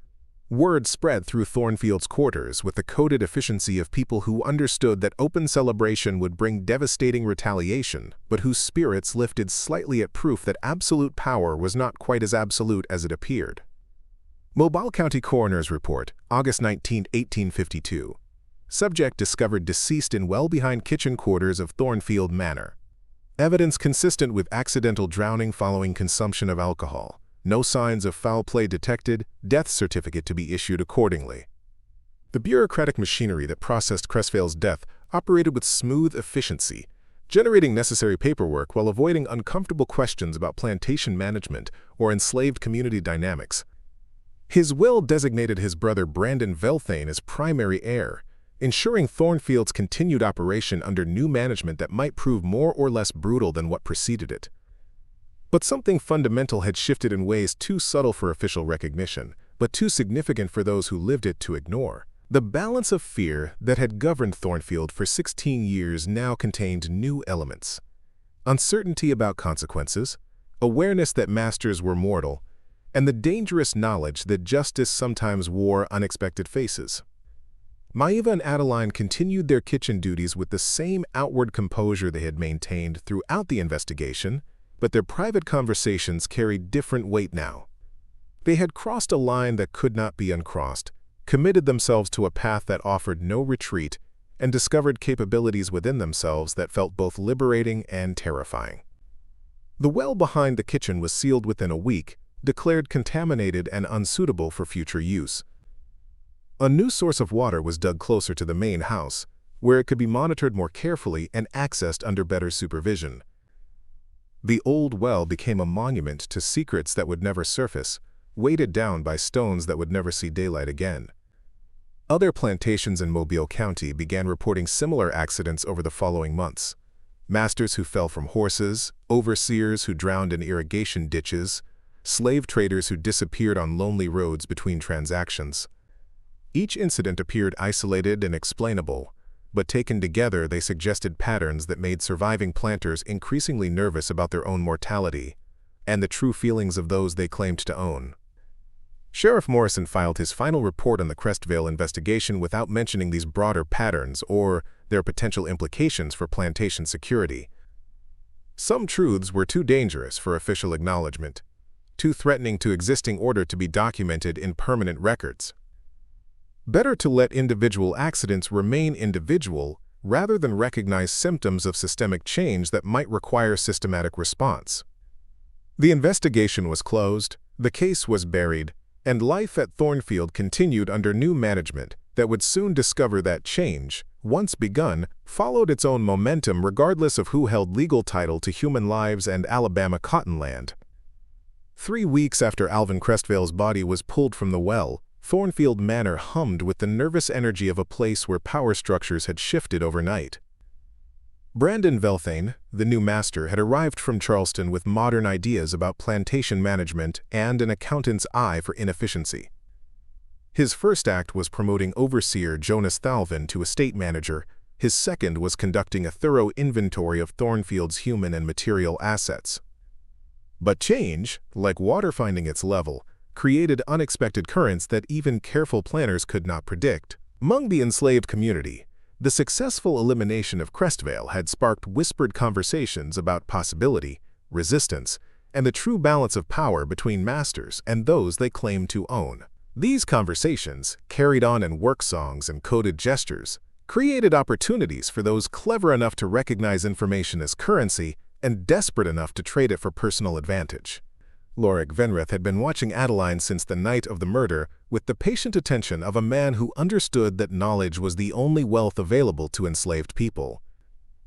[SPEAKER 1] Word spread through Thornfield's quarters with the coded efficiency of people who understood that open celebration would bring devastating retaliation, but whose spirits lifted slightly at proof that absolute power was not quite as absolute as it appeared. Mobile County Coroner's Report, August 19, 1852. Subject discovered deceased in well behind kitchen quarters of Thornfield Manor. Evidence consistent with accidental drowning following consumption of alcohol. No signs of foul play detected, death certificate to be issued accordingly. The bureaucratic machinery that processed Crestvale's death operated with smooth efficiency, generating necessary paperwork while avoiding uncomfortable questions about plantation management or enslaved community dynamics. His will designated his brother Brandon Velthane as primary heir, ensuring Thornfield's continued operation under new management that might prove more or less brutal than what preceded it. But something fundamental had shifted in ways too subtle for official recognition, but too significant for those who lived it to ignore. The balance of fear that had governed Thornfield for 16 years now contained new elements. Uncertainty about consequences, awareness that masters were mortal, and the dangerous knowledge that justice sometimes wore unexpected faces. Maeva and Adeline continued their kitchen duties with the same outward composure they had maintained throughout the investigation, but their private conversations carried different weight now. They had crossed a line that could not be uncrossed, committed themselves to a path that offered no retreat, and discovered capabilities within themselves that felt both liberating and terrifying. The well behind the kitchen was sealed within a week, declared contaminated and unsuitable for future use. A new source of water was dug closer to the main house, where it could be monitored more carefully and accessed under better supervision. The old well became a monument to secrets that would never surface, weighted down by stones that would never see daylight again. Other plantations in Mobile County began reporting similar accidents over the following months. Masters who fell from horses, overseers who drowned in irrigation ditches, slave traders who disappeared on lonely roads between transactions. Each incident appeared isolated and explainable, but taken together they suggested patterns that made surviving planters increasingly nervous about their own mortality and the true feelings of those they claimed to own. Sheriff Morrison filed his final report on the Crestvale investigation without mentioning these broader patterns or their potential implications for plantation security. Some truths were too dangerous for official acknowledgement, too threatening to existing order to be documented in permanent records. Better to let individual accidents remain individual rather than recognize symptoms of systemic change that might require systematic response. The investigation was closed, the case was buried, and life at Thornfield continued under new management that would soon discover that change, once begun, followed its own momentum regardless of who held legal title to human lives and Alabama cotton land. 3 weeks after Alvin Crestvale's body was pulled from the well, Thornfield Manor hummed with the nervous energy of a place where power structures had shifted overnight. Brandon Velthane, the new master, had arrived from Charleston with modern ideas about plantation management and an accountant's eye for inefficiency. His first act was promoting overseer Jonas Thalvin to estate manager. His second was conducting a thorough inventory of Thornfield's human and material assets. But change, like water finding its level, created unexpected currents that even careful planners could not predict. Among the enslaved community, the successful elimination of Crestvale had sparked whispered conversations about possibility, resistance, and the true balance of power between masters and those they claimed to own. These conversations, carried on in work songs and coded gestures, created opportunities for those clever enough to recognize information as currency and desperate enough to trade it for personal advantage. Lorik Venrith had been watching Adeline since the night of the murder with the patient attention of a man who understood that knowledge was the only wealth available to enslaved people.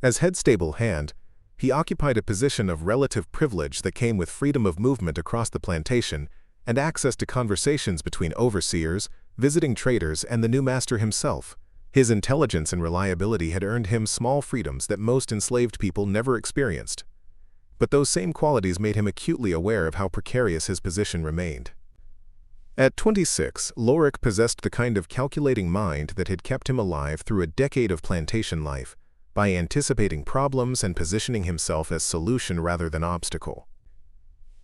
[SPEAKER 1] As head stable hand, he occupied a position of relative privilege that came with freedom of movement across the plantation and access to conversations between overseers, visiting traders, and the new master himself. His intelligence and reliability had earned him small freedoms that most enslaved people never experienced. But those same qualities made him acutely aware of how precarious his position remained. At 26, Lorik possessed the kind of calculating mind that had kept him alive through a decade of plantation life, by anticipating problems and positioning himself as solution rather than obstacle.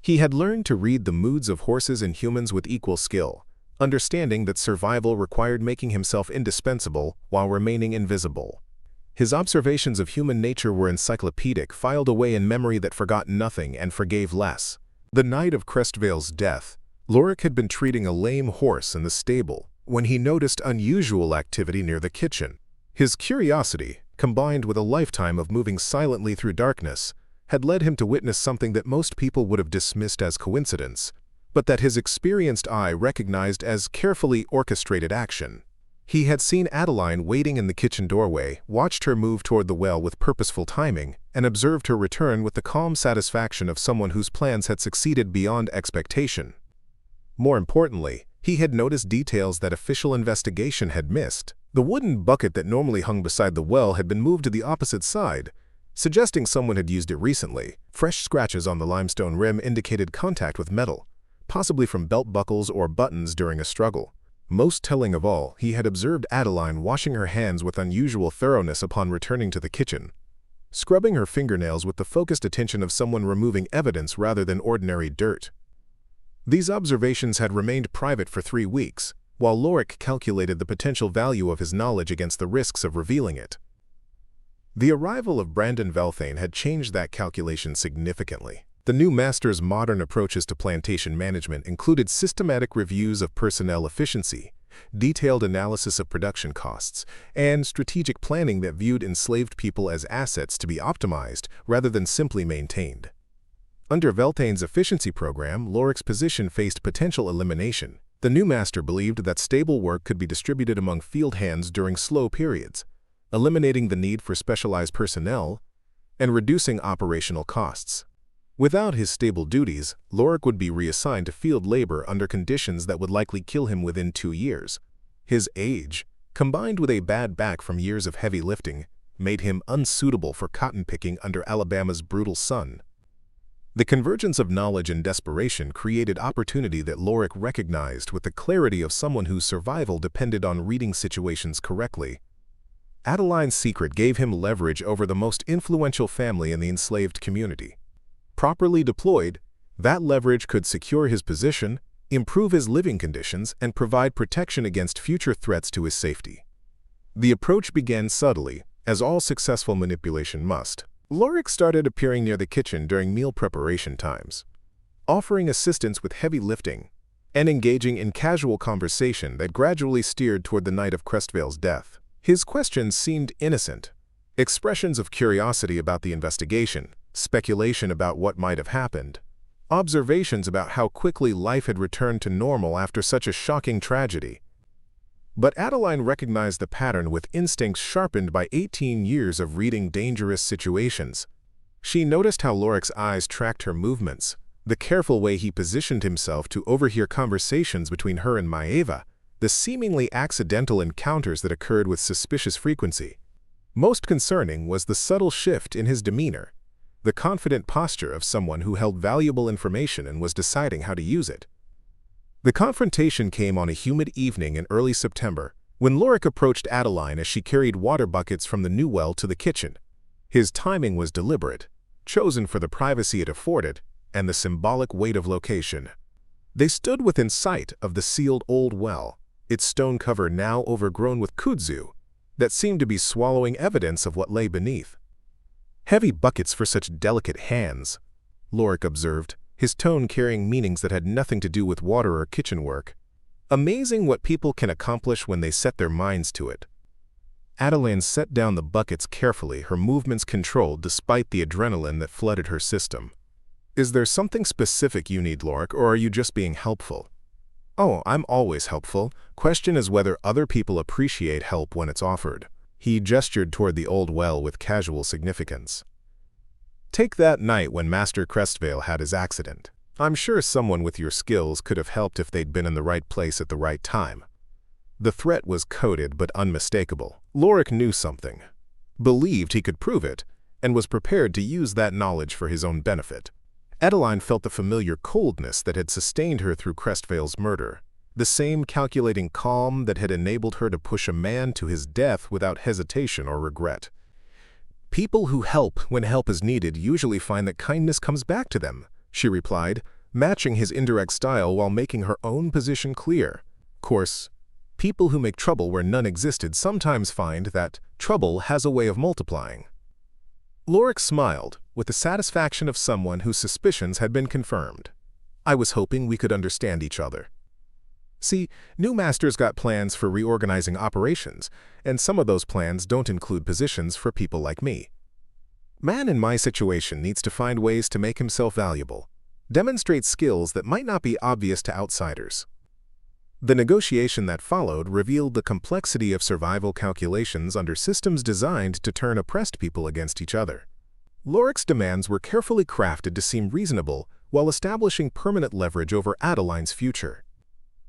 [SPEAKER 1] He had learned to read the moods of horses and humans with equal skill, understanding that survival required making himself indispensable while remaining invisible. His observations of human nature were encyclopedic, filed away in memory that forgot nothing and forgave less. The night of Crestvale's death, Lorik had been treating a lame horse in the stable when he noticed unusual activity near the kitchen. His curiosity, combined with a lifetime of moving silently through darkness, had led him to witness something that most people would have dismissed as coincidence, but that his experienced eye recognized as carefully orchestrated action. He had seen Adeline waiting in the kitchen doorway, watched her move toward the well with purposeful timing, and observed her return with the calm satisfaction of someone whose plans had succeeded beyond expectation. More importantly, he had noticed details that official investigation had missed. The wooden bucket that normally hung beside the well had been moved to the opposite side, suggesting someone had used it recently. Fresh scratches on the limestone rim indicated contact with metal, possibly from belt buckles or buttons during a struggle. Most telling of all, he had observed Adeline washing her hands with unusual thoroughness upon returning to the kitchen, scrubbing her fingernails with the focused attention of someone removing evidence rather than ordinary dirt. These observations had remained private for 3 weeks, while Lorik calculated the potential value of his knowledge against the risks of revealing it. The arrival of Brandon Velthane had changed that calculation significantly. The new master's modern approaches to plantation management included systematic reviews of personnel efficiency, detailed analysis of production costs, and strategic planning that viewed enslaved people as assets to be optimized rather than simply maintained. Under Velthane's efficiency program, Lorik's position faced potential elimination. The new master believed that stable work could be distributed among field hands during slow periods, eliminating the need for specialized personnel and reducing operational costs. Without his stable duties, Lorik would be reassigned to field labor under conditions that would likely kill him within 2 years. His age, combined with a bad back from years of heavy lifting, made him unsuitable for cotton picking under Alabama's brutal sun. The convergence of knowledge and desperation created opportunity that Lorik recognized with the clarity of someone whose survival depended on reading situations correctly. Adeline's secret gave him leverage over the most influential family in the enslaved community. Properly deployed, that leverage could secure his position, improve his living conditions, and provide protection against future threats to his safety. The approach began subtly, as all successful manipulation must. Lorik started appearing near the kitchen during meal preparation times, offering assistance with heavy lifting, and engaging in casual conversation that gradually steered toward the night of Crestvale's death. His questions seemed innocent, expressions of curiosity about the investigation, speculation about what might have happened, observations about how quickly life had returned to normal after such a shocking tragedy. But Adeline recognized the pattern with instincts sharpened by 18 years of reading dangerous situations. She noticed how Lorik's eyes tracked her movements, the careful way he positioned himself to overhear conversations between her and Maeva, the seemingly accidental encounters that occurred with suspicious frequency. Most concerning was the subtle shift in his demeanor, the confident posture of someone who held valuable information and was deciding how to use it. The confrontation came on a humid evening in early September, when Lorik approached Adeline as she carried water buckets from the new well to the kitchen. His timing was deliberate, chosen for the privacy it afforded and the symbolic weight of location. They stood within sight of the sealed old well, its stone cover now overgrown with kudzu, that seemed to be swallowing evidence of what lay beneath. "Heavy buckets for such delicate hands," Lorik observed, his tone carrying meanings that had nothing to do with water or kitchen work. "Amazing what people can accomplish when they set their minds to it." Adeline set down the buckets carefully, her movements controlled despite the adrenaline that flooded her system. "Is there something specific you need, Lorik, or are you just being helpful?" "Oh, I'm always helpful. Question is whether other people appreciate help when it's offered." He gestured toward the old well with casual significance. "Take that night when Master Crestvale had his accident. I'm sure someone with your skills could have helped if they'd been in the right place at the right time." The threat was coded but unmistakable. Lorik knew something, believed he could prove it, and was prepared to use that knowledge for his own benefit. Adeline felt the familiar coldness that had sustained her through Crestvale's murder, the same calculating calm that had enabled her to push a man to his death without hesitation or regret. "People who help when help is needed usually find that kindness comes back to them," she replied, matching his indirect style while making her own position clear. "Of course, people who make trouble where none existed sometimes find that trouble has a way of multiplying." Lorik smiled, with the satisfaction of someone whose suspicions had been confirmed. "I was hoping we could understand each other. See, new masters got plans for reorganizing operations, and some of those plans don't include positions for people like me. Man in my situation needs to find ways to make himself valuable, demonstrate skills that might not be obvious to outsiders." The negotiation that followed revealed the complexity of survival calculations under systems designed to turn oppressed people against each other. Lorik's demands were carefully crafted to seem reasonable while establishing permanent leverage over Adeline's future.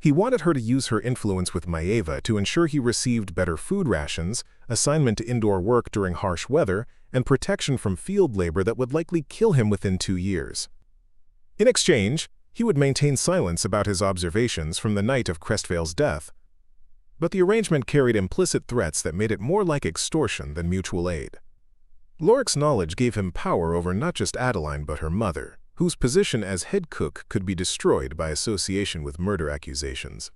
[SPEAKER 1] He wanted her to use her influence with Maeva to ensure he received better food rations, assignment to indoor work during harsh weather, and protection from field labor that would likely kill him within 2 years. In exchange, he would maintain silence about his observations from the night of Crestvale's death. But the arrangement carried implicit threats that made it more like extortion than mutual aid. Lorik's knowledge gave him power over not just Adeline but her mother, whose position as head cook could be destroyed by association with murder accusations.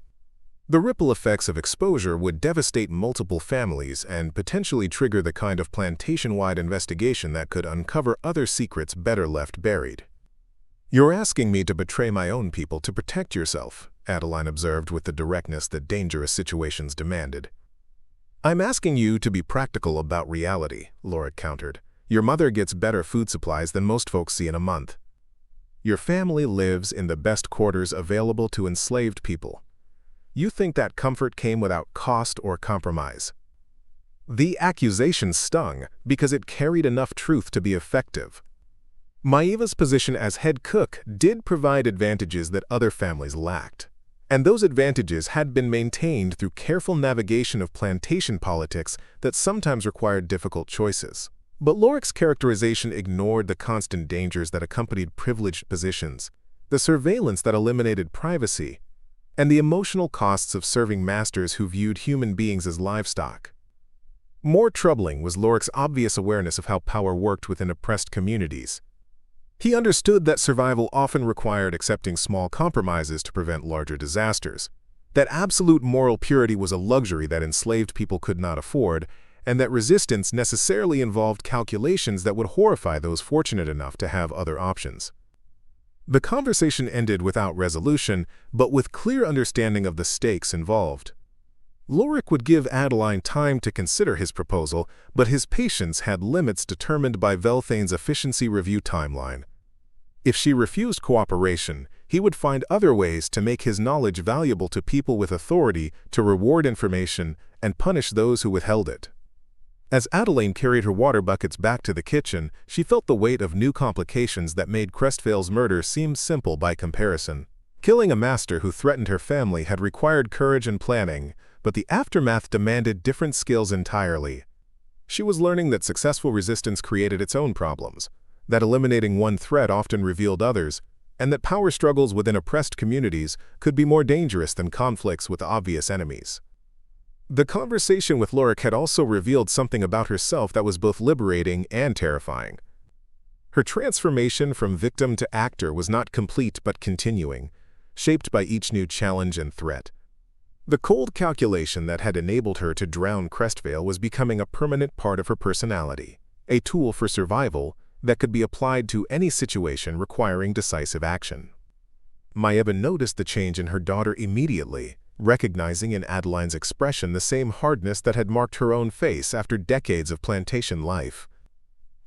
[SPEAKER 1] The ripple effects of exposure would devastate multiple families and potentially trigger the kind of plantation-wide investigation that could uncover other secrets better left buried. "You're asking me to betray my own people to protect yourself," Adeline observed with the directness that dangerous situations demanded. "I'm asking you to be practical about reality," Lorik countered. "Your mother gets better food supplies than most folks see in a month. Your family lives in the best quarters available to enslaved people. You think that comfort came without cost or compromise." The accusation stung because it carried enough truth to be effective. Maeva's position as head cook did provide advantages that other families lacked, and those advantages had been maintained through careful navigation of plantation politics that sometimes required difficult choices. But Lorik's characterization ignored the constant dangers that accompanied privileged positions, the surveillance that eliminated privacy, and the emotional costs of serving masters who viewed human beings as livestock. More troubling was Lorik's obvious awareness of how power worked within oppressed communities. He understood that survival often required accepting small compromises to prevent larger disasters, that absolute moral purity was a luxury that enslaved people could not afford, and that resistance necessarily involved calculations that would horrify those fortunate enough to have other options. The conversation ended without resolution, but with clear understanding of the stakes involved. Lorik would give Adeline time to consider his proposal, but his patience had limits determined by Velthane's efficiency review timeline. If she refused cooperation, he would find other ways to make his knowledge valuable to people with authority to reward information and punish those who withheld it. As Adeline carried her water buckets back to the kitchen, she felt the weight of new complications that made Crestvale's murder seem simple by comparison. Killing a master who threatened her family had required courage and planning, but the aftermath demanded different skills entirely. She was learning that successful resistance created its own problems, that eliminating one threat often revealed others, and that power struggles within oppressed communities could be more dangerous than conflicts with obvious enemies. The conversation with Lorik had also revealed something about herself that was both liberating and terrifying. Her transformation from victim to actor was not complete but continuing. shaped by each new challenge and threat. The cold calculation that had enabled her to drown Crestvale was becoming a permanent part of her personality, a tool for survival that could be applied to any situation requiring decisive action. Maeva noticed the change in her daughter immediately, recognizing in Adeline's expression the same hardness that had marked her own face after decades of plantation life.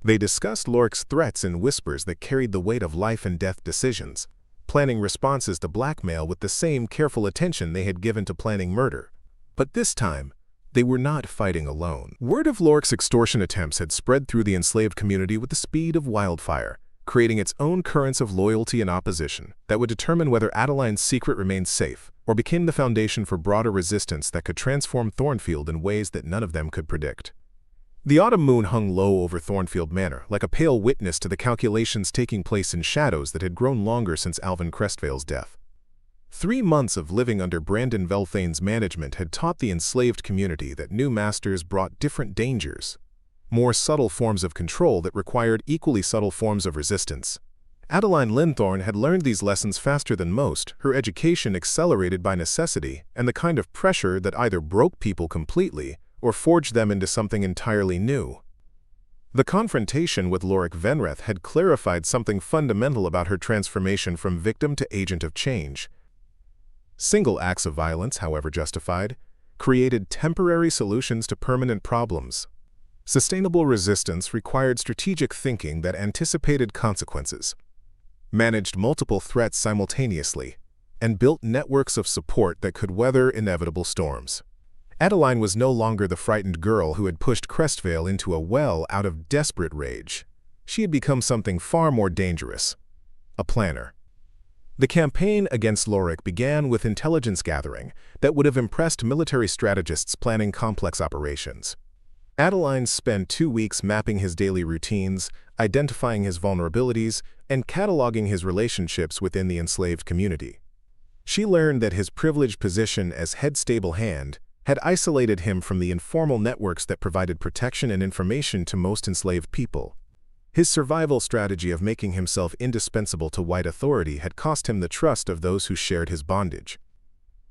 [SPEAKER 1] They discussed Loric's threats in whispers that carried the weight of life and death decisions, planning responses to blackmail with the same careful attention they had given to planning murder. But this time, they were not fighting alone. Word of Loric's extortion attempts had spread through the enslaved community with the speed of wildfire, creating its own currents of loyalty and opposition that would determine whether Adeline's secret remained safe or became the foundation for broader resistance that could transform Thornfield in ways that none of them could predict. The autumn moon hung low over Thornfield Manor, like a pale witness to the calculations taking place in shadows that had grown longer since Alvin Crestvale's death. 3 months of living under Brandon Velthane's management had taught the enslaved community that new masters brought different dangers, more subtle forms of control that required equally subtle forms of resistance. Maeva Linthorne had learned these lessons faster than most, her education accelerated by necessity and the kind of pressure that either broke people completely or forged them into something entirely new. The confrontation with Loric Venreth had clarified something fundamental about her transformation from victim to agent of change. Single acts of violence, however justified, created temporary solutions to permanent problems. Sustainable resistance required strategic thinking that anticipated consequences, managed multiple threats simultaneously, and built networks of support that could weather inevitable storms. Adeline was no longer the frightened girl who had pushed Crestvale into a well out of desperate rage. She had become something far more dangerous, a planner. The campaign against Loric began with intelligence gathering that would have impressed military strategists planning complex operations. Adeline spent 2 weeks mapping his daily routines, identifying his vulnerabilities, and cataloging his relationships within the enslaved community. She learned that his privileged position as head stable hand had isolated him from the informal networks that provided protection and information to most enslaved people. His survival strategy of making himself indispensable to white authority had cost him the trust of those who shared his bondage.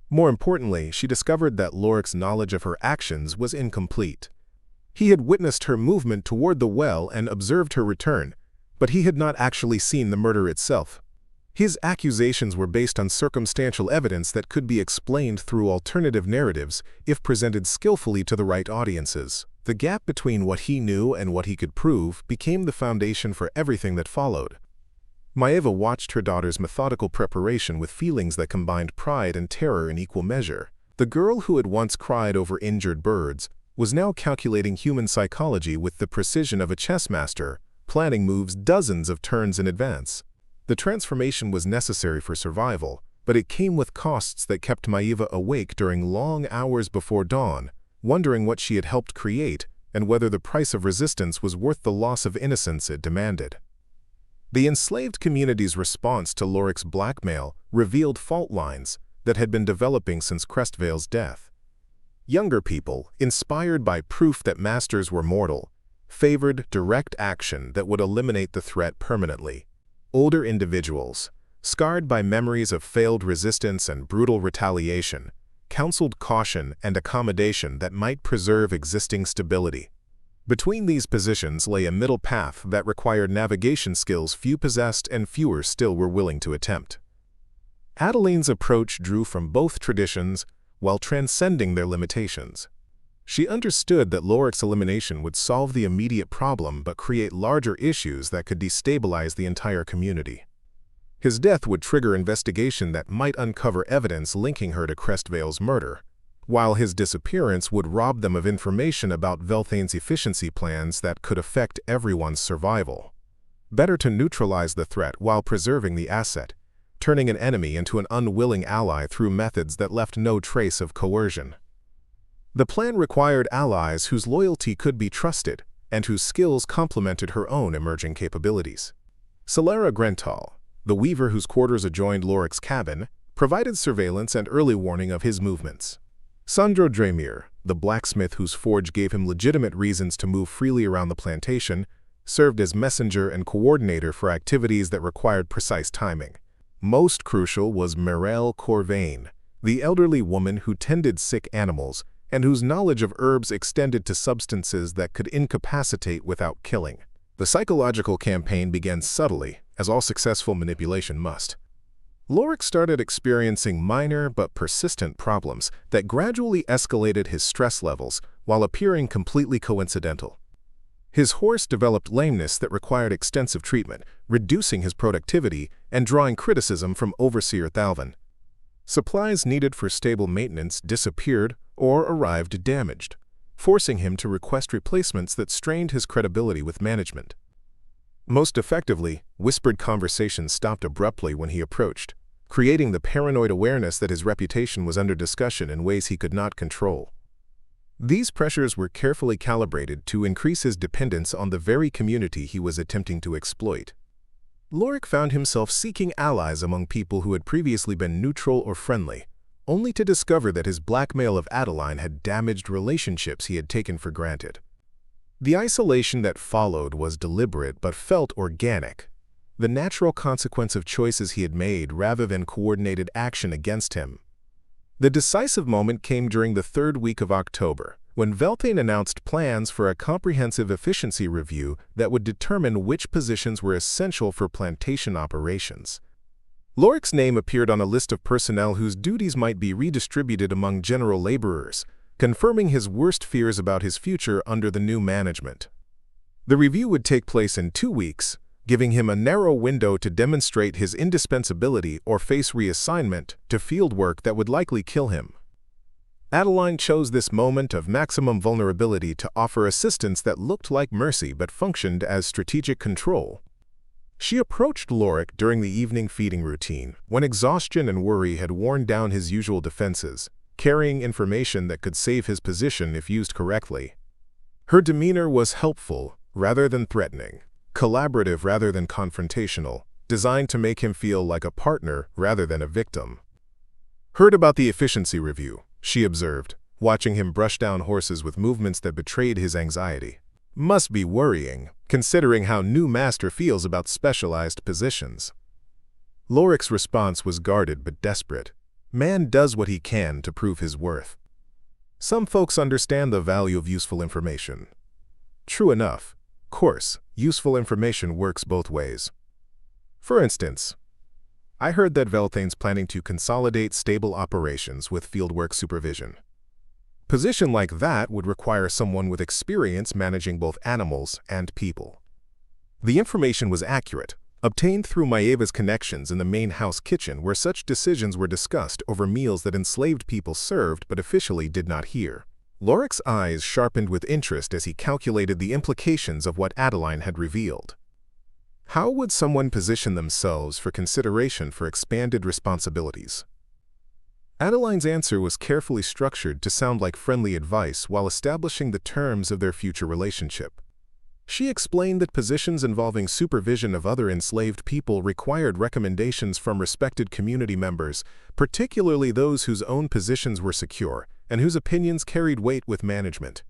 [SPEAKER 1] More importantly, she discovered that Loric's knowledge of her actions was incomplete. He had witnessed her movement toward the well and observed her return, but he had not actually seen the murder itself. His accusations were based on circumstantial evidence that could be explained through alternative narratives if presented skillfully to the right audiences. The gap between what he knew and what he could prove became the foundation for everything that followed. Maeva watched her daughter's methodical preparation with feelings that combined pride and terror in equal measure. The girl who had once cried over injured birds was now calculating human psychology with the precision of a chess master, planning moves dozens of turns in advance. The transformation was necessary for survival, but it came with costs that kept Maeva awake during long hours before dawn, wondering what she had helped create and whether the price of resistance was worth the loss of innocence it demanded. The enslaved community's response to Loric's blackmail revealed fault lines that had been developing since Crestvale's death. Younger people, inspired by proof that masters were mortal, favored direct action that would eliminate the threat permanently. Older individuals, scarred by memories of failed resistance and brutal retaliation, counseled caution and accommodation that might preserve existing stability. Between these positions lay a middle path that required navigation skills few possessed and fewer still were willing to attempt. Adeline's approach drew from both traditions while transcending their limitations. She understood that Loric's elimination would solve the immediate problem but create larger issues that could destabilize the entire community. His death would trigger investigation that might uncover evidence linking her to Crestvale's murder, while his disappearance would rob them of information about Velthane's efficiency plans that could affect everyone's survival. Better to neutralize the threat while preserving the asset, turning an enemy into an unwilling ally through methods that left no trace of coercion. The plan required allies whose loyalty could be trusted and whose skills complemented her own emerging capabilities. Celera Grental, the weaver whose quarters adjoined Loric's cabin, provided surveillance and early warning of his movements. Sandro Dremir, the blacksmith whose forge gave him legitimate reasons to move freely around the plantation, served as messenger and coordinator for activities that required precise timing. Most crucial was Maeva Linthorne, the elderly woman who tended sick animals and whose knowledge of herbs extended to substances that could incapacitate without killing. The psychological campaign began subtly, as all successful manipulation must. Lorik started experiencing minor but persistent problems that gradually escalated his stress levels while appearing completely coincidental. His horse developed lameness that required extensive treatment, reducing his productivity and drawing criticism from Overseer Thalvin. Supplies needed for stable maintenance disappeared or arrived damaged, forcing him to request replacements that strained his credibility with management. Most effectively, whispered conversations stopped abruptly when he approached, creating the paranoid awareness that his reputation was under discussion in ways he could not control. These pressures were carefully calibrated to increase his dependence on the very community he was attempting to exploit. Lorik found himself seeking allies among people who had previously been neutral or friendly, only to discover that his blackmail of Adeline had damaged relationships he had taken for granted. The isolation that followed was deliberate but felt organic, the natural consequence of choices he had made rather than coordinated action against him. The decisive moment came during the third week of October, when Belthane announced plans for a comprehensive efficiency review that would determine which positions were essential for plantation operations. Lorik's name appeared on a list of personnel whose duties might be redistributed among general laborers, confirming his worst fears about his future under the new management. The review would take place in 2 weeks, giving him a narrow window to demonstrate his indispensability or face reassignment to field work that would likely kill him. Adeline chose this moment of maximum vulnerability to offer assistance that looked like mercy but functioned as strategic control. She approached Lorik during the evening feeding routine, when exhaustion and worry had worn down his usual defenses, carrying information that could save his position if used correctly. Her demeanor was helpful rather than threatening, collaborative rather than confrontational, designed to make him feel like a partner rather than a victim. "Heard about the efficiency review," she observed, watching him brush down horses with movements that betrayed his anxiety. "Must be worrying, considering how new Master feels about specialized positions." Lorik's response was guarded but desperate. Man does what he can to prove his worth. Some folks understand the value of useful information. True enough. Of course, useful information works both ways. For instance, I heard that Belthane's planning to consolidate stable operations with fieldwork supervision. Position like that would require someone with experience managing both animals and people. The information was accurate, obtained through Maeva's connections in the main house kitchen where such decisions were discussed over meals that enslaved people served but officially did not hear. Lorik's eyes sharpened with interest as he calculated the implications of what Adeline had revealed. How would someone position themselves for consideration for expanded responsibilities? Adeline's answer was carefully structured to sound like friendly advice while establishing the terms of their future relationship. She explained that positions involving supervision of other enslaved people required recommendations from respected community members, particularly those whose own positions were secure and whose opinions carried weight with management.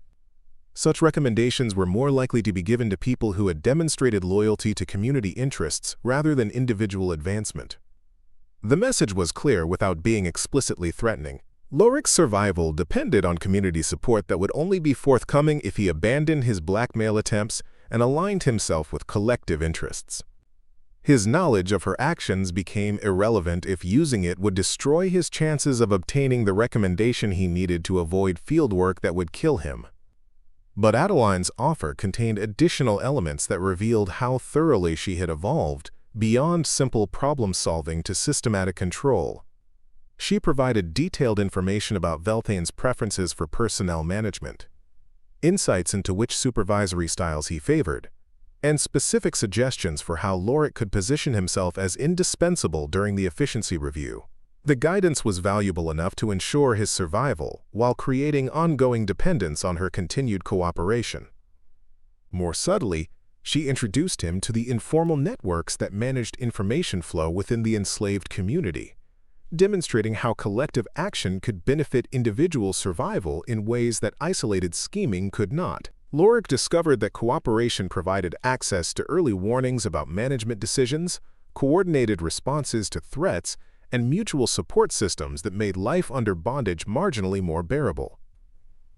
[SPEAKER 1] Such recommendations were more likely to be given to people who had demonstrated loyalty to community interests rather than individual advancement. The message was clear without being explicitly threatening. Lorik's survival depended on community support that would only be forthcoming if he abandoned his blackmail attempts and aligned himself with collective interests. His knowledge of her actions became irrelevant if using it would destroy his chances of obtaining the recommendation he needed to avoid fieldwork that would kill him. But Adeline's offer contained additional elements that revealed how thoroughly she had evolved beyond simple problem-solving to systematic control. She provided detailed information about Belthane's preferences for personnel management, insights into which supervisory styles he favored, and specific suggestions for how Lorik could position himself as indispensable during the efficiency review. The guidance was valuable enough to ensure his survival while creating ongoing dependence on her continued cooperation. More subtly, she introduced him to the informal networks that managed information flow within the enslaved community, demonstrating how collective action could benefit individual survival in ways that isolated scheming could not. Lorik discovered that cooperation provided access to early warnings about management decisions, coordinated responses to threats, and mutual support systems that made life under bondage marginally more bearable.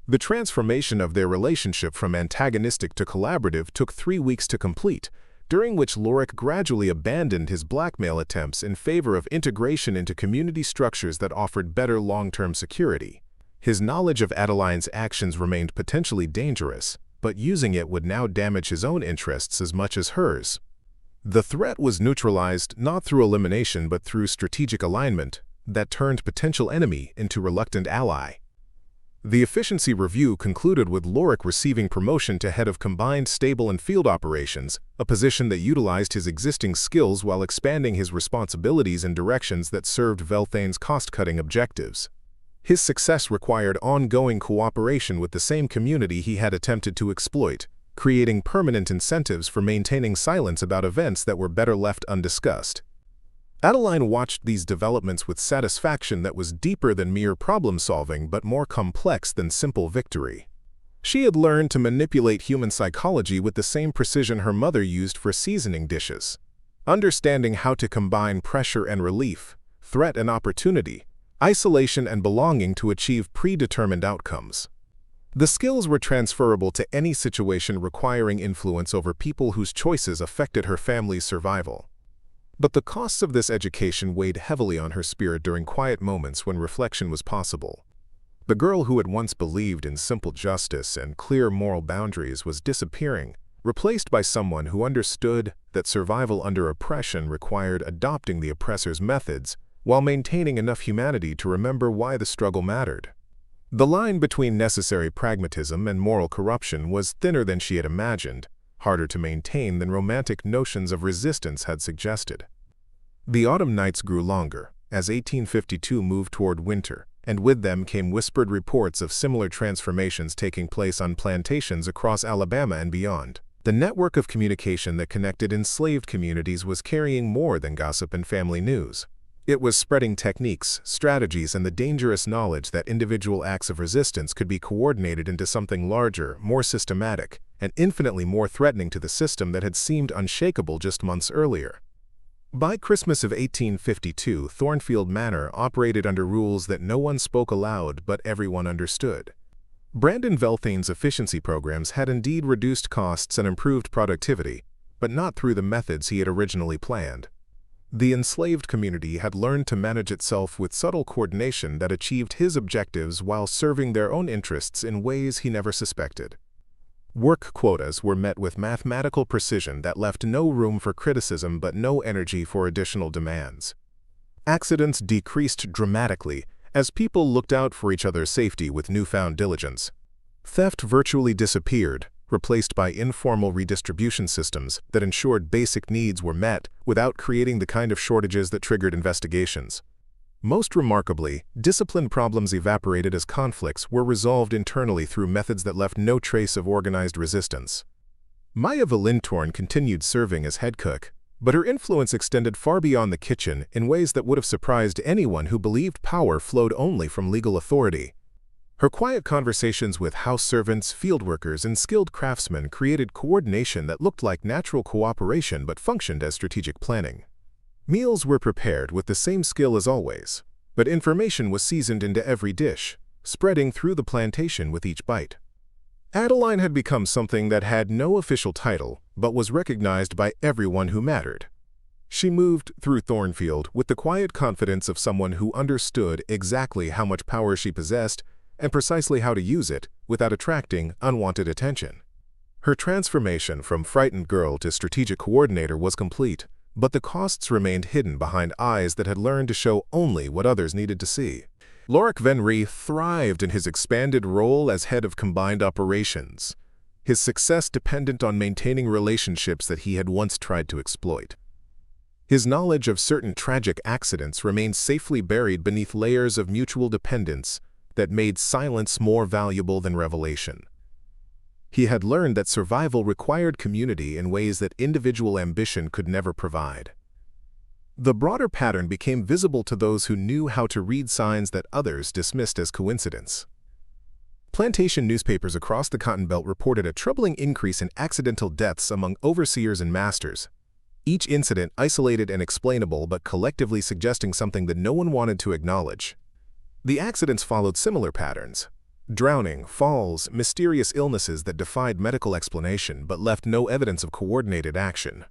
[SPEAKER 1] The transformation of their relationship from antagonistic to collaborative took 3 weeks to complete, during which Lorik gradually abandoned his blackmail attempts in favor of integration into community structures that offered better long-term security. His knowledge of Adeline's actions remained potentially dangerous, but using it would now damage his own interests as much as hers. The threat was neutralized not through elimination but through strategic alignment that turned potential enemy into reluctant ally. The efficiency review concluded with Lorik receiving promotion to head of combined stable and field operations, a position that utilized his existing skills while expanding his responsibilities in directions that served Velthane's cost-cutting objectives. His success required ongoing cooperation with the same community he had attempted to exploit, creating permanent incentives for maintaining silence about events that were better left undiscussed. Adeline watched these developments with satisfaction that was deeper than mere problem-solving but more complex than simple victory. She had learned to manipulate human psychology with the same precision her mother used for seasoning dishes, understanding how to combine pressure and relief, threat and opportunity, isolation and belonging to achieve predetermined outcomes. The skills were transferable to any situation requiring influence over people whose choices affected her family's survival. But the costs of this education weighed heavily on her spirit during quiet moments when reflection was possible. The girl who had once believed in simple justice and clear moral boundaries was disappearing, replaced by someone who understood that survival under oppression required adopting the oppressor's methods while maintaining enough humanity to remember why the struggle mattered. The line between necessary pragmatism and moral corruption was thinner than she had imagined, harder to maintain than romantic notions of resistance had suggested. The autumn nights grew longer, as 1852 moved toward winter, and with them came whispered reports of similar transformations taking place on plantations across Alabama and beyond. The network of communication that connected enslaved communities was carrying more than gossip and family news. It was spreading techniques, strategies, and the dangerous knowledge that individual acts of resistance could be coordinated into something larger, more systematic, and infinitely more threatening to the system that had seemed unshakable just months earlier. By Christmas of 1852, Thornfield Manor operated under rules that no one spoke aloud but everyone understood. Brandon Velthane's efficiency programs had indeed reduced costs and improved productivity, but not through the methods he had originally planned. The enslaved community had learned to manage itself with subtle coordination that achieved his objectives while serving their own interests in ways he never suspected. Work quotas were met with mathematical precision that left no room for criticism but no energy for additional demands. Accidents decreased dramatically as people looked out for each other's safety with newfound diligence. Theft virtually disappeared, replaced by informal redistribution systems that ensured basic needs were met without creating the kind of shortages that triggered investigations. Most remarkably, discipline problems evaporated as conflicts were resolved internally through methods that left no trace of organized resistance. Maeva Linthorne continued serving as head cook, but her influence extended far beyond the kitchen in ways that would have surprised anyone who believed power flowed only from legal authority. Her quiet conversations with house servants, field workers, and skilled craftsmen created coordination that looked like natural cooperation but functioned as strategic planning. Meals were prepared with the same skill as always, but information was seasoned into every dish, spreading through the plantation with each bite. Adeline had become something that had no official title, but was recognized by everyone who mattered. She moved through Thornfield with the quiet confidence of someone who understood exactly how much power she possessed and precisely how to use it without attracting unwanted attention. Her transformation from frightened girl to strategic coordinator was complete, but the costs remained hidden behind eyes that had learned to show only what others needed to see. Lorik Venry thrived in his expanded role as head of combined operations, his success dependent on maintaining relationships that he had once tried to exploit. His knowledge of certain tragic accidents remained safely buried beneath layers of mutual dependence that made silence more valuable than revelation. He had learned that survival required community in ways that individual ambition could never provide. The broader pattern became visible to those who knew how to read signs that others dismissed as coincidence. Plantation newspapers across the Cotton Belt reported a troubling increase in accidental deaths among overseers and masters. each incident isolated and explainable but collectively suggesting something that no one wanted to acknowledge. The accidents followed similar patterns: drowning, falls, mysterious illnesses that defied medical explanation but left no evidence of coordinated action.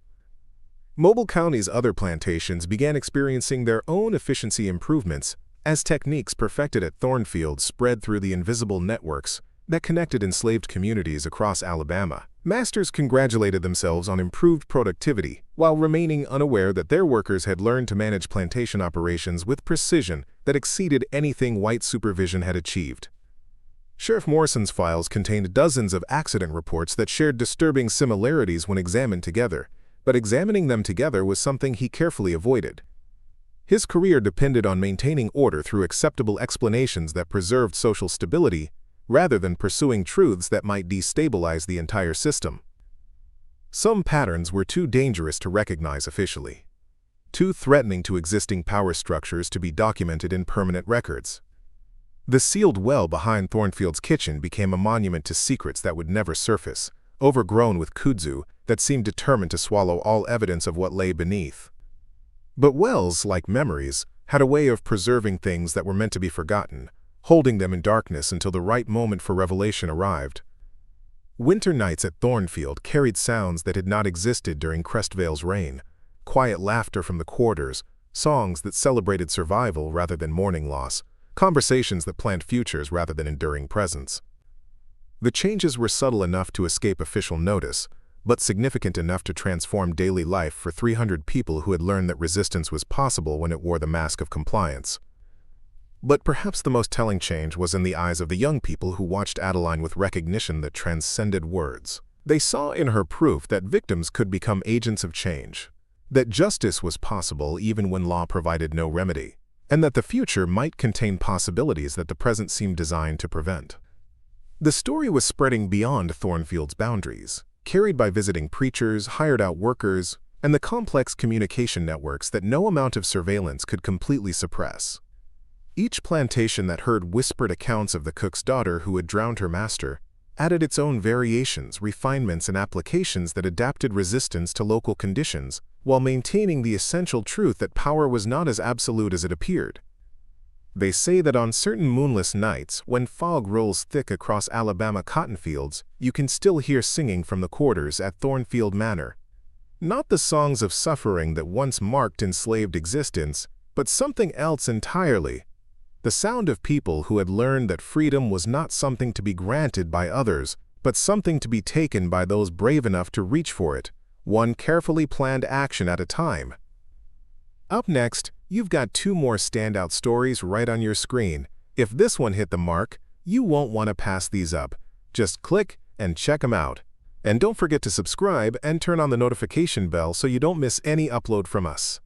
[SPEAKER 1] Mobile County's other plantations began experiencing their own efficiency improvements as techniques perfected at Thornfield spread through the invisible networks that connected enslaved communities across Alabama. Masters congratulated themselves on improved productivity while remaining unaware that their workers had learned to manage plantation operations with precision that exceeded anything white supervision had achieved. Sheriff Morrison's files contained dozens of accident reports that shared disturbing similarities when examined together, but examining them together was something he carefully avoided. His career depended on maintaining order through acceptable explanations that preserved social stability, rather than pursuing truths that might destabilize the entire system. Some patterns were too dangerous to recognize officially, too threatening to existing power structures to be documented in permanent records. The sealed well behind Thornfield's kitchen became a monument to secrets that would never surface, overgrown with kudzu that seemed determined to swallow all evidence of what lay beneath. But wells, like memories, had a way of preserving things that were meant to be forgotten, holding them in darkness until the right moment for revelation arrived. Winter nights at Thornfield carried sounds that had not existed during Crestvale's reign: quiet laughter from the quarters, songs that celebrated survival rather than mourning loss, conversations that planned futures rather than enduring presents. The changes were subtle enough to escape official notice, but significant enough to transform daily life for 300 people who had learned that resistance was possible when it wore the mask of compliance. But perhaps the most telling change was in the eyes of the young people who watched Adeline with recognition that transcended words. They saw in her proof that victims could become agents of change, that justice was possible even when law provided no remedy, and that the future might contain possibilities that the present seemed designed to prevent. The story was spreading beyond Thornfield's boundaries, carried by visiting preachers, hired-out workers, and the complex communication networks that no amount of surveillance could completely suppress. Each plantation that heard whispered accounts of the cook's daughter who had drowned her master added its own variations, refinements, and applications that adapted resistance to local conditions while maintaining the essential truth that power was not as absolute as it appeared. They say that on certain moonless nights, when fog rolls thick across Alabama cotton fields, you can still hear singing from the quarters at Thornfield Manor. Not the songs of suffering that once marked enslaved existence, but something else entirely. The sound of people who had learned that freedom was not something to be granted by others, but something to be taken by those brave enough to reach for it, one carefully planned action at a time. Up next, you've got two more standout stories right on your screen. If this one hit the mark, you won't want to pass these up. Just click and check them out. And don't forget to subscribe and turn on the notification bell so you don't miss any upload from us.